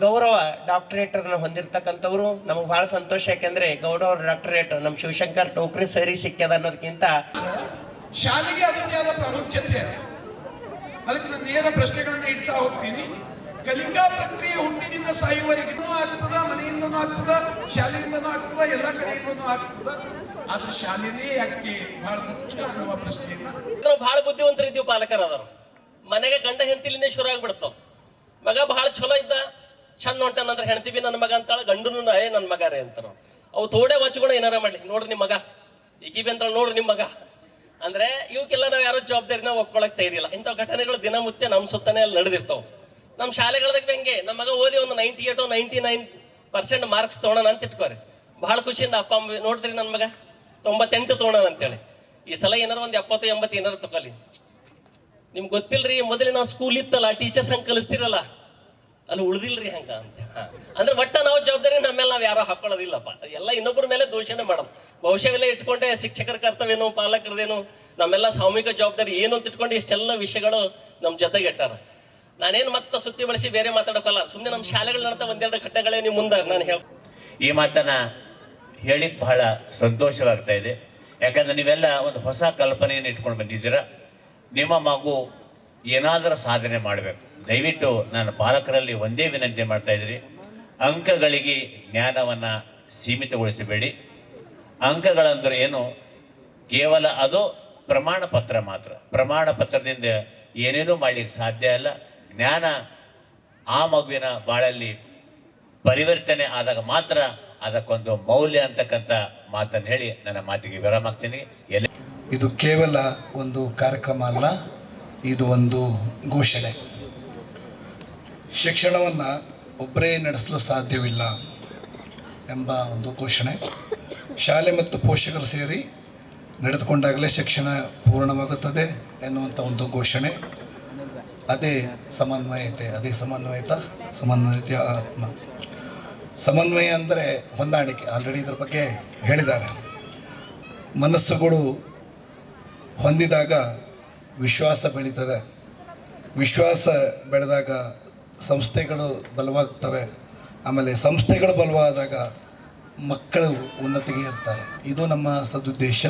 ಗೌರವ ಡಾಕ್ಟರೇಟ್ ಅನ್ನು ಹೊಂದಿರತಕ್ಕಂಥವ್ರು ನಮಗೆ ಬಹಳ ಸಂತೋಷ. ಯಾಕೆಂದ್ರೆ ಗೌರವ ಡಾಕ್ಟರೇಟ್ ನಮ್ಮ ಶಿವಶಂಕರ್ ಟೋಕ್ರೆ ಸರಿ ಸಿಕ್ಕ್ಯದ ಅನ್ನೋದಕ್ಕಿಂತ ಶಾಲೆಗೆ ಅದನ್ನೇ ಆದ ಪ್ರಾಮುಖ್ಯತೆ. ಅದಕ್ಕೆ ನಾನು ನೇರ ಪ್ರಶ್ನೆಗಳನ್ನ ಇಡ್ತಾ ಹೋಗ್ತೀನಿ. ಕಲಿಕಾ ಪ್ರಕ್ರಿಯೆ ಹುಟ್ಟಿನಿಂದ ಸಾಯುವವರೆಗೂ ಆಗ್ತದ, ಮನೆಯಿಂದನೂ ಆಗ್ತದ, ಶಾಲೆಯಿಂದನೂ ಆಗ್ತದ, ಎಲ್ಲ ಕಡೆಯಿಂದನೂ ಆಗ್ತದ. ಆದ್ರೆ ಶಾಲೆನೇ ಯಾಕೆ ಬಹಳ ಮುಖ್ಯ ಅನ್ನುವ ಪ್ರಶ್ನೆಯನ್ನ ಬಹಳ ಬುದ್ಧಿವಂತರಿದ್ದೀವಿ ಪಾಲಕರಾದರು. ಮನೆಗೆ ಗಂಡ ಹೆಂಡತಿಲಿಂದ ಶುರು ಆಗ್ಬಿಡ್ತಾವ. ಮಗ ಬಹಳ ಚಲೋ ಇದ್ದ, ಚಂದ ಹೊಂಟಾನಂದ್ರೆ ಹೆಂಡತಿ ಬಿ ನನ್ನ ಮಗ ಅಂತಾಳ, ಗಂಡನು ನನ್ನ ಮಗ ರೇ ಅಂತಾರ. ಅವು ತೋಡೆ ವಚ್ಕೊಂಡು ಏನಾರ ಮಾಡ್ಲಿ, ನೋಡ್ರಿ ನಿಮ್ಮ ಮಗ ಈಕಿ ಬಿ ಅಂತಾಳ, ನೋಡ್ರಿ ನಿಮ್ಮ ಮಗ ಅಂದ್ರೆ ಇವಕ್ಕೆಲ್ಲ ನಾವು ಯಾರೋ ಜವಾಬ್ದಾರಿನ ಒಪ್ಕೊಳಕ್ ತಯಾರಿಲ್ಲ. ಇಂಥ ಘಟನೆಗಳು ದಿನಮುತ್ತೆ ನಮ್ಮ ಸುತ್ತನೇ ಅಲ್ಲಿ ನಡೆದಿರ್ತಾವ. ನಮ್ಮ ಶಾಲೆಗಳದಾಗ ಹೆಂಗೆ ನಮ್ಮ ಮಗ ಓದಿ ಒಂದು 98 99% ಮಾರ್ಕ್ಸ್ ತೊಗೊಳೋಣ ಅಂತ ಇಟ್ಕೋರಿ. ಬಹಳ ಖುಷಿಯಿಂದ ಅಪ್ಪ ಅಮ್ಮ ನೋಡಿದ್ರಿ ನನ್ನ ಮಗ 98 ತೊಗೊಳೋಣ ಅಂತೇಳಿ. ಈ ಸಲ ಏನಾರ ಒಂದು 70 80 ಏನಾರು ತಗೊಳ್ಳಿ. ನಿಮ್ಗೆ ಗೊತ್ತಿಲ್ರಿ, ಮೊದಲೇ ನಾವು ಸ್ಕೂಲ್ ಇತ್ತಲ್ಲ, ಟೀಚರ್ಸ್ ಹಂಗೆ ಕಲಿಸ್ತಿರಲ್ಲ, ಅಲ್ಲಿ ಉಳ್ದಿಲ್ರಿ ಹಂಗ ಅಂತ. ಅಂದ್ರೆ ಒಟ್ಟ ನಾವು ಜವಾಬ್ದಾರಿ ನಮ್ಮ ಮೇಲೆ ನಾವು ಯಾರೋ ಹಾಕೊಳ್ಳೋದಿಲ್ಲಪ್ಪ. ಎಲ್ಲ ಇನ್ನೊಬ್ಬರ ಮೇಲೆ ದೋಷಣೆ ಮಾಡೋದು. ಭವಿಷ್ಯವೆಲ್ಲ ಇಟ್ಕೊಂಡೆ ಶಿಕ್ಷಕರ ಕರ್ತವ್ಯನು, ಪಾಲಕರದೇನು, ನಮ್ಮೆಲ್ಲ ಸಾಮೂಹಿಕ ಜವಾಬ್ದಾರಿ ಏನು ಅಂತ ಇಟ್ಕೊಂಡು ಇಷ್ಟೆಲ್ಲ ವಿಷಯಗಳು ನಮ್ಮ ಜೊತೆಗೆ ಇಟ್ಟಾರ. ನಾನೇನು ಮತ್ತೆ ಸುತ್ತಿ ಬಳಸಿ ಬೇರೆ ಮಾತಾಡೋಕಲ್ಲ, ಸುಮ್ಮನೆ ನಮ್ಮ ಶಾಲೆಗಳು ನಡೆದ ಒಂದೆರಡು ಘಟ್ಟಗಳೇ ನಿಮ್ಮ ಮುಂದೆ ನಾನು ಹೇಳ ಈ ಮಾತನ್ನ ಹೇಳಿಕ್ ಬಹಳ ಸಂತೋಷವಾಗ್ತಾ ಇದೆ. ಯಾಕಂದ್ರೆ ನೀವೆಲ್ಲ ಒಂದು ಹೊಸ ಕಲ್ಪನೆಯನ್ನು ಇಟ್ಕೊಂಡು ಬಂದಿದ್ದೀರಾ. ನಿಮ್ಮ ಮಗು ಏನಾದರೂ ಸಾಧನೆ ಮಾಡಬೇಕು. ದಯವಿಟ್ಟು ನಾನು ಪಾಲಕರಲ್ಲಿ ಒಂದೇ ವಿನಂತಿ ಮಾಡ್ತಾ ಇದ್ದೀರಿ, ಅಂಕಗಳಿಗೆ ಜ್ಞಾನವನ್ನು ಸೀಮಿತಗೊಳಿಸಬೇಡಿ. ಅಂಕಗಳಂದ್ರೆ ಏನು, ಕೇವಲ ಅದು ಪ್ರಮಾಣ ಪತ್ರ ಮಾತ್ರ. ಪ್ರಮಾಣ ಪತ್ರದಿಂದ ಏನೇನೂ ಮಾಡಲಿಕ್ಕೆ ಸಾಧ್ಯ ಇಲ್ಲ. ಜ್ಞಾನ ಆ ಮಗುವಿನ ಬಾಳಲ್ಲಿ ಪರಿವರ್ತನೆ ಆದಾಗ ಮಾತ್ರ ಅದಕ್ಕೊಂದು ಮೌಲ್ಯ ಅಂತಕ್ಕಂಥ ಮಾತನ್ನು ಹೇಳಿ ನನ್ನ ಮಾತಿಗೆ ವಿರಾಮ ಹಾಕ್ತೀನಿ. ಇದು ಕೇವಲ ಒಂದು ಕಾರ್ಯಕ್ರಮ ಅಲ್ಲ, ಇದು ಒಂದು ಘೋಷಣೆ. ಶಿಕ್ಷಣವನ್ನು ಒಬ್ಬರೇ ನಡೆಸಲು ಸಾಧ್ಯವಿಲ್ಲ ಎಂಬ ಒಂದು ಘೋಷಣೆ. ಶಾಲೆ ಮತ್ತು ಪೋಷಕರು ಸೇರಿ ನಡೆದುಕೊಂಡಾಗಲೇ ಶಿಕ್ಷಣ ಪೂರ್ಣವಾಗುತ್ತದೆ ಎನ್ನುವಂಥ ಒಂದು ಘೋಷಣೆ. ಅದೇ ಸಮನ್ವಯತೆ, ಸಮನ್ವಯತೆಯ ಆತ್ಮ. ಸಮನ್ವಯ ಅಂದರೆ ಹೊಂದಾಣಿಕೆ. ಆಲ್ರೆಡಿ ಇದ್ರ ಬಗ್ಗೆ ಹೇಳಿದ್ದಾರೆ. ಮನಸ್ಸುಗಳು ಹೊಂದಿದಾಗ ವಿಶ್ವಾಸ ಬೆಳೀತದೆ. ವಿಶ್ವಾಸ ಬೆಳೆದಾಗ ಸಂಸ್ಥೆಗಳು ಬಲವಾಗ್ತವೆ. ಆಮೇಲೆ ಸಂಸ್ಥೆಗಳು ಬಲವಾದಾಗ ಮಕ್ಕಳು ಉನ್ನತಿಗೆ ಇರ್ತಾರೆ. ಇದು ನಮ್ಮ ಸದುದ್ದೇಶ.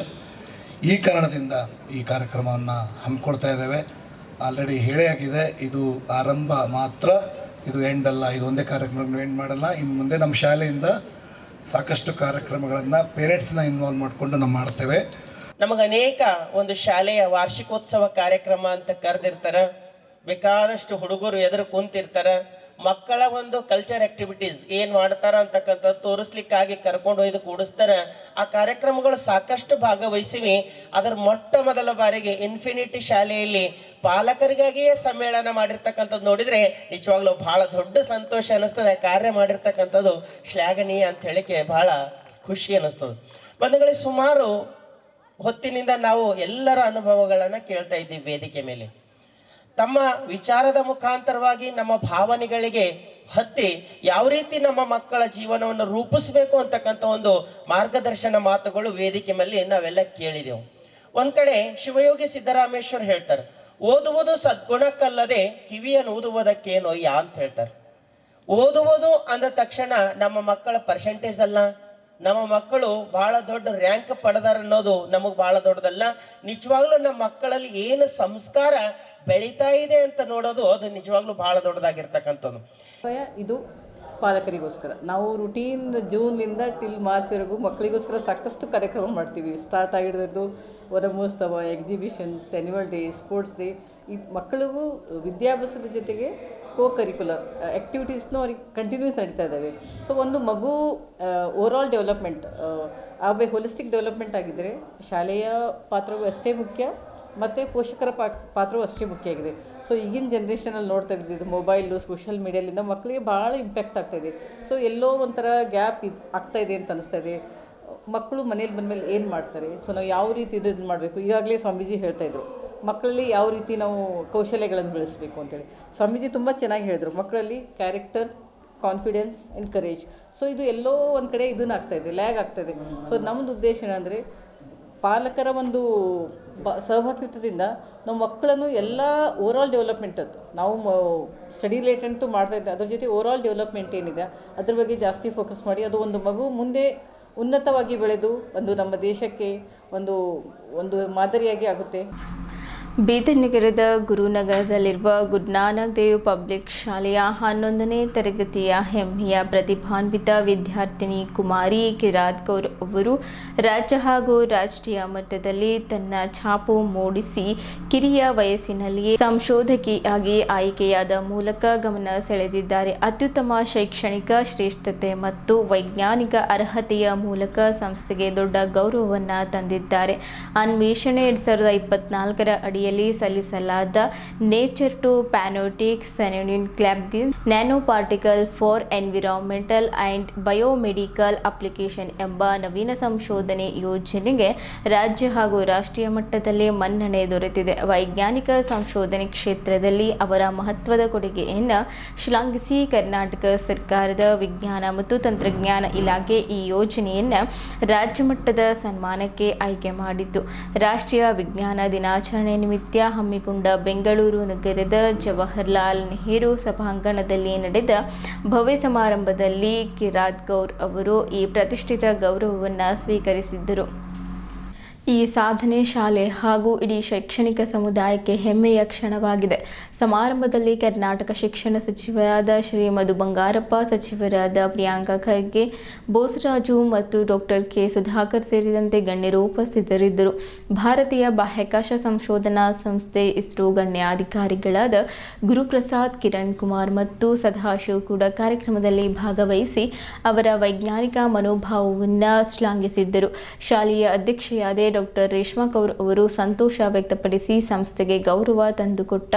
ಈ ಕಾರಣದಿಂದ ಈ ಕಾರ್ಯಕ್ರಮವನ್ನು ಹಮ್ಮಿಕೊಳ್ತಾ ಇದ್ದೇವೆ. ಆಲ್ರೆಡಿ ಹೇಳೇ ಆಗಿದೆ, ಇದು ಆರಂಭ ಮಾತ್ರ, ಇದು ಎಂಡ್ ಅಲ್ಲ. ಇದು ಒಂದೇ ಕಾರ್ಯಕ್ರಮ ಎಂಡ್ ಮಾಡಲ್ಲ. ಇನ್ನು ಮುಂದೆ ನಮ್ಮ ಶಾಲೆಯಿಂದ ಸಾಕಷ್ಟು ಕಾರ್ಯಕ್ರಮಗಳನ್ನು ಪೇರೆಂಟ್ಸ್ನ ಇನ್ವಾಲ್ವ್ ಮಾಡಿಕೊಂಡು ನಾವು ಮಾಡ್ತೇವೆ. ನಮಗೆ ಅನೇಕ ಒಂದು ಶಾಲೆಯ ವಾರ್ಷಿಕೋತ್ಸವ ಕಾರ್ಯಕ್ರಮ ಅಂತ ಕರೆದಿರ್ತಾರೆ. ಬೇಕಾದಷ್ಟು ಹುಡುಗರು ಎದುರು ಕುಂತಿರ್ತಾರೆ. ಮಕ್ಕಳ ಒಂದು ಕಲ್ಚರ್ ಆಕ್ಟಿವಿಟೀಸ್ ಏನು ಮಾಡ್ತಾರ ಅಂತಕ್ಕಂಥದ್ದು ತೋರಿಸ್ಲಿಕ್ಕಾಗಿ ಕರ್ಕೊಂಡು ಒಯ್ದು ಕೂಡಿಸ್ತಾರೆ. ಆ ಕಾರ್ಯಕ್ರಮಗಳು ಸಾಕಷ್ಟು ಭಾಗವಹಿಸಿವಿ. ಅದರ ಮೊಟ್ಟ ಮೊದಲ ಬಾರಿಗೆ ಇನ್ಫಿನಿಟಿ ಶಾಲೆಯಲ್ಲಿ ಪಾಲಕರಿಗಾಗಿಯೇ ಸಮ್ಮೇಳನ ಮಾಡಿರ್ತಕ್ಕಂಥದ್ದು ನೋಡಿದರೆ ನಿಜವಾಗ್ಲೂ ಬಹಳ ದೊಡ್ಡ ಸಂತೋಷ ಅನ್ನಿಸ್ತದೆ. ಕಾರ್ಯ ಮಾಡಿರ್ತಕ್ಕಂಥದ್ದು ಶ್ಲಾಘನೀಯ ಅಂತ ಹೇಳಿಕೆ ಬಹಳ ಖುಷಿ ಅನ್ನಿಸ್ತದೆ. ಬಂಧುಗಳೇ, ಸುಮಾರು ಹೊತ್ತಿನಿಂದ ನಾವು ಎಲ್ಲರ ಅನುಭವಗಳನ್ನು ಕೇಳ್ತಾ ಇದ್ದೀವಿ ವೇದಿಕೆ ಮೇಲೆ. ತಮ್ಮ ವಿಚಾರದ ಮುಖಾಂತರವಾಗಿ ನಮ್ಮ ಭಾವನೆಗಳಿಗೆ ಹತ್ತಿ ಯಾವ ರೀತಿ ನಮ್ಮ ಮಕ್ಕಳ ಜೀವನವನ್ನು ರೂಪಿಸಬೇಕು ಅಂತಕ್ಕಂಥ ಒಂದು ಮಾರ್ಗದರ್ಶನ ಮಾತುಗಳು ವೇದಿಕೆ ಮೇಲೆ ನಾವೆಲ್ಲ ಕೇಳಿದೆವು. ಒಂದ್ ಕಡೆ ಶಿವಯೋಗಿ ಸಿದ್ದರಾಮೇಶ್ವರ್ ಹೇಳ್ತಾರೆ, ಓದುವುದು ಸದ್ಗುಣಕ್ಕಲ್ಲದೆ ಕಿವಿಯನ್ನು ಊದುವುದಕ್ಕೇನೋ ಅಂತ ಹೇಳ್ತಾರೆ. ಓದುವುದು ಅಂದ ತಕ್ಷಣ ನಮ್ಮ ಮಕ್ಕಳ ಪರ್ಸೆಂಟೇಜ್ ಅಲ್ಲ, ನಮ್ಮ ಮಕ್ಕಳು ಬಹಳ ದೊಡ್ಡ ರ್ಯಾಂಕ್ ಪಡೆದಾರ ಅನ್ನೋದು ನಮಗೆ ಬಹಳ ದೊಡ್ಡದಲ್ಲ. ನಿಜವಾಗ್ಲೂ ನಮ್ಮ ಮಕ್ಕಳಲ್ಲಿ ಏನು ಸಂಸ್ಕಾರ ಬೆಳೀತಾ ಇದೆ ಅಂತ ನೋಡೋದು ಅದು ನಿಜವಾಗ್ಲೂ ಬಹಳ ದೊಡ್ಡದಾಗಿರ್ತಕ್ಕಂಥದ್ದು. ಇದು ಪಾಲಕರಿಗೋಸ್ಕರ ನಾವು ರುಟೀನ್ ಜೂನ್ನಿಂದ ಟಿಲ್ ಮಾರ್ಚ್ವರೆಗೂ ಮಕ್ಕಳಿಗೋಸ್ಕರ ಸಾಕಷ್ಟು ಕಾರ್ಯಕ್ರಮ ಮಾಡ್ತೀವಿ. ಸ್ಟಾರ್ಟ್ ಆಗಿರೋದು Vanamahotsava, exhibitions, annual day, sports day. ಈ ಮಕ್ಕಳಿಗೂ ವಿದ್ಯಾಭ್ಯಾಸದ ಜೊತೆಗೆ ಕರಿಕ್ಯುಲರ್ ಆ್ಯಕ್ಟಿವಿಟೀಸ್ನೂ ಅವ್ರಿಗೆ ಕಂಟಿನ್ಯೂಸ್ ನಡೀತಾ ಇದ್ದಾವೆ. ಸೊ ಒಂದು ಮಗು ಓವರಾಲ್ ಡೆವಲಪ್ಮೆಂಟ್ ಹೋಲಿಸ್ಟಿಕ್ ಡೆವಲಪ್ಮೆಂಟ್ ಆಗಿದ್ದರೆ ಶಾಲೆಯ ಪಾತ್ರವೂ ಅಷ್ಟೇ ಮುಖ್ಯ ಮತ್ತು ಪೋಷಕರ ಪಾತ್ರವೂ ಅಷ್ಟೇ ಮುಖ್ಯ ಆಗಿದೆ. ಸೊ ಈಗಿನ ಜನ್ರೇಷನಲ್ಲಿ ನೋಡ್ತಾ ಇದ್ದಿದ್ದು ಮೊಬೈಲು, ಸೋಷಿಯಲ್ ಮೀಡಿಯಾಲಿಂದ ಮಕ್ಕಳಿಗೆ ಭಾಳ ಇಂಪ್ಯಾಕ್ಟ್ ಆಗ್ತಾಯಿದೆ. ಸೊ ಎಲ್ಲೋ ಒಂಥರ ಗ್ಯಾಪ್ ಆಗ್ತಾಯಿದೆ ಅಂತ ಅನಿಸ್ತಾ ಇದೆ. ಮಕ್ಕಳು ಮನೇಲಿ ಬಂದಮೇಲೆ ಏನು ಮಾಡ್ತಾರೆ, ಸೊ ನಾವು ಯಾವ ರೀತಿ ಇದು ಮಾಡಬೇಕು. ಈಗಾಗಲೇ ಸ್ವಾಮೀಜಿ ಹೇಳ್ತಾಯಿದ್ರು ಮಕ್ಕಳಲ್ಲಿ ಯಾವ ರೀತಿ ನಾವು ಕೌಶಲ್ಯಗಳನ್ನು ಬೆಳೆಸಬೇಕು ಅಂತೇಳಿ. ಸ್ವಾಮೀಜಿ ತುಂಬ ಚೆನ್ನಾಗಿ ಹೇಳಿದ್ರು, ಮಕ್ಕಳಲ್ಲಿ character, confidence and courage. So ಇದು ಎಲ್ಲೋ ಒಂದು ಕಡೆ ಇದನ್ನು ಆಗ್ತಾಯಿದೆ, ಲ್ಯಾಗ್ ಆಗ್ತಾಯಿದೆ. ಸೊ ನಮ್ಮದು ಉದ್ದೇಶ ಏನಂದರೆ ಪಾಲಕರ ಒಂದು ಸಹಭಾಗಿತ್ವದಿಂದ ನಾವು ಮಕ್ಕಳನ್ನು ಎಲ್ಲ ಓವರಾಲ್ ಡೆವಲಪ್ಮೆಂಟದ್ದು ನಾವು ಸ್ಟಡಿ ರಿಲೇಟೆಡ್ ಮಾಡ್ತಾಯಿದ್ದೆ, ಅದ್ರ ಜೊತೆ ಓವರಾಲ್ ಡೆವಲಪ್ಮೆಂಟ್ ಏನಿದೆ ಅದ್ರ ಬಗ್ಗೆ ಜಾಸ್ತಿ ಫೋಕಸ್ ಮಾಡಿ ಅದು ಒಂದು ಮಗು ಮುಂದೆ ಉನ್ನತವಾಗಿ ಬೆಳೆದು ಒಂದು ನಮ್ಮ ದೇಶಕ್ಕೆ ಒಂದು ಮಾದರಿಯಾಗಿ ಆಗುತ್ತೆ. ಬೀದರ್ ನಗರದ ಗುರುನಗರದಲ್ಲಿರುವ ಗುರುನಾನಕ್ ದೇವ್ ಪಬ್ಲಿಕ್ ಶಾಲೆಯ 11ನೇ ತರಗತಿಯ ಹೆಮ್ಮೆಯ ಪ್ರತಿಭಾನ್ವಿತ ವಿದ್ಯಾರ್ಥಿನಿ ಕುಮಾರಿ ಕಿರಾತ್ ಕೌರ್ ಅವರು ರಾಜ್ಯ ಹಾಗೂ ರಾಷ್ಟ್ರೀಯ ಮಟ್ಟದಲ್ಲಿ ತನ್ನ ಛಾಪು ಮೂಡಿಸಿ ಕಿರಿಯ ವಯಸ್ಸಿನಲ್ಲಿಯೇ ಸಂಶೋಧಕಿಯಾಗಿ ಆಯ್ಕೆಯಾದ ಮೂಲಕ ಗಮನ ಸೆಳೆದಿದ್ದಾರೆ. ಅತ್ಯುತ್ತಮ ಶೈಕ್ಷಣಿಕ ಶ್ರೇಷ್ಠತೆ ಮತ್ತು ವೈಜ್ಞಾನಿಕ ಅರ್ಹತೆಯ ಮೂಲಕ ಸಂಸ್ಥೆಗೆ ದೊಡ್ಡ ಗೌರವವನ್ನು ತಂದಿದ್ದಾರೆ. ಅನ್ವೇಷಣೆ 2024ರ ಅಡಿಯಲ್ಲಿ ಸಲ್ಲಿಸಲಾದ ನೇಚರ್ ಟು ಪ್ಯಾನೋಟಿಕ್ ಸೆನ್ಯೂನಿನ್ ಕ್ಲಾಬ್ಗಿಲ್ nano particle for environmental and biomedical application ಎಂಬ ನವೀನ ಸಂಶೋಧನೆ ಯೋಜನೆಗೆ ರಾಜ್ಯ ಹಾಗೂ ರಾಷ್ಟ್ರೀಯ ಮಟ್ಟದಲ್ಲಿ ಮನ್ನಣೆ ದೊರೆತಿದೆ. ವೈಜ್ಞಾನಿಕ ಸಂಶೋಧನೆ ಕ್ಷೇತ್ರದಲ್ಲಿ ಅವರ ಮಹತ್ವದ ಕೊಡುಗೆಯನ್ನು ಶ್ಲಾಘಿಸಿ ಕರ್ನಾಟಕ ಸರ್ಕಾರದ ವಿಜ್ಞಾನ ಮತ್ತು ತಂತ್ರಜ್ಞಾನ ಇಲಾಖೆ ಈ ಯೋಜನೆಯನ್ನು ರಾಜ್ಯ ಮಟ್ಟದ ಸನ್ಮಾನಕ್ಕೆ ಆಯ್ಕೆ ಮಾಡಿದ್ದು. ರಾಷ್ಟ್ರೀಯ ವಿಜ್ಞಾನ ದಿನಾಚರಣೆ ನಿಮಿತ್ತ ಹಮ್ಮಿಕೊಂಡ ಬೆಂಗಳೂರು ನಗರದ ಜವಾಹರ್ಲಾಲ್ ನೆಹರು ಸಭಾಂಗಣದಲ್ಲಿ ನಡೆದ ಭವ್ಯ ಸಮಾರಂಭದಲ್ಲಿ ಕಿರಾತ್ ಕೌರ್ ಅವರು ಈ ಪ್ರತಿಷ್ಠಿತ ಗೌರವವನ್ನು ಸ್ವೀಕರಿಸಿದ್ದರು. ಈ ಸಾಧನೆ ಶಾಲೆ ಹಾಗೂ ಇಡೀ ಶೈಕ್ಷಣಿಕ ಸಮುದಾಯಕ್ಕೆ ಹೆಮ್ಮೆಯ ಕ್ಷಣವಾಗಿದೆ. ಸಮಾರಂಭದಲ್ಲಿ ಕರ್ನಾಟಕ ಶಿಕ್ಷಣ ಸಚಿವರಾದ ಶ್ರೀ ಮಧು ಬಂಗಾರಪ್ಪ, ಸಚಿವರಾದ ಪ್ರಿಯಾಂಕಾ ಖರ್ಗೆ, ಬೋಸರಾಜು ಮತ್ತು ಡಾಕ್ಟರ್ ಕೆ ಸುಧಾಕರ್ ಸೇರಿದಂತೆ ಗಣ್ಯರು ಉಪಸ್ಥಿತರಿದ್ದರು. ಭಾರತೀಯ ಬಾಹ್ಯಾಕಾಶ ಸಂಶೋಧನಾ ಸಂಸ್ಥೆ ಇಸ್ರೋ ಗಣ್ಯಾಧಿಕಾರಿಗಳಾದ ಗುರುಪ್ರಸಾದ್, ಕಿರಣ್ ಕುಮಾರ್ ಮತ್ತು ಸದಾಶಿವ್ ಕೂಡ ಕಾರ್ಯಕ್ರಮದಲ್ಲಿ ಭಾಗವಹಿಸಿ ಅವರ ವೈಜ್ಞಾನಿಕ ಮನೋಭಾವವನ್ನು ಶ್ಲಾಘಿಸಿದ್ದರು. ಶಾಲೆಯ ಅಧ್ಯಕ್ಷೆಯಾದ ಡಾಕ್ಟರ್ ರೇಷ್ಮಾ ಕೌರ್ ಅವರು ಸಂತೋಷ ವ್ಯಕ್ತಪಡಿಸಿ ಸಂಸ್ಥೆಗೆ ಗೌರವ ತಂದುಕೊಟ್ಟ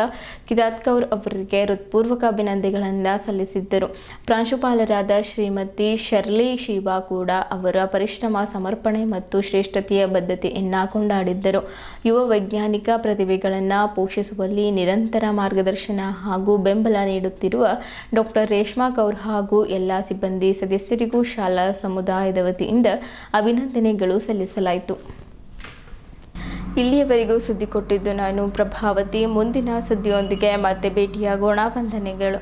ಕಿರಾತ್ ಕೌರ್ ಅವರಿಗೆ ಹೃತ್ಪೂರ್ವಕ ಅಭಿನಂದನೆಗಳನ್ನು ಸಲ್ಲಿಸಿದ್ದರು. ಪ್ರಾಂಶುಪಾಲರಾದ ಶ್ರೀಮತಿ ಶರ್ಲಿ ಶಿವಾ ಕೂಡ ಅವರ ಪರಿಶ್ರಮ, ಸಮರ್ಪಣೆ ಮತ್ತು ಶ್ರೇಷ್ಠತೆಯ ಬದ್ಧತೆಯನ್ನು ಕೊಂಡಾಡಿದ್ದರು. ಯುವ ವೈಜ್ಞಾನಿಕ ಪ್ರತಿಭೆಗಳನ್ನು ಪೋಷಿಸುವಲ್ಲಿ ನಿರಂತರ ಮಾರ್ಗದರ್ಶನ ಹಾಗೂ ಬೆಂಬಲ ನೀಡುತ್ತಿರುವ ಡಾಕ್ಟರ್ ರೇಷ್ಮಾ ಕೌರ್ ಹಾಗೂ ಎಲ್ಲ ಸಿಬ್ಬಂದಿ ಸದಸ್ಯರಿಗೂ ಶಾಲಾ ಸಮುದಾಯದ ವತಿಯಿಂದ ಅಭಿನಂದನೆಗಳು ಸಲ್ಲಿಸಲಾಯಿತು. ಇಲ್ಲಿಯವರೆಗೂ ಸುದ್ದಿ ಕೊಟ್ಟಿದ್ದು ನಾನು ಪ್ರಭಾವತಿ. ಮುಂದಿನ ಸುದ್ದಿಯೊಂದಿಗೆ ಮತ್ತೆ ಭೇಟಿಯಾಗೋಣ. ವಂದನೆಗಳು.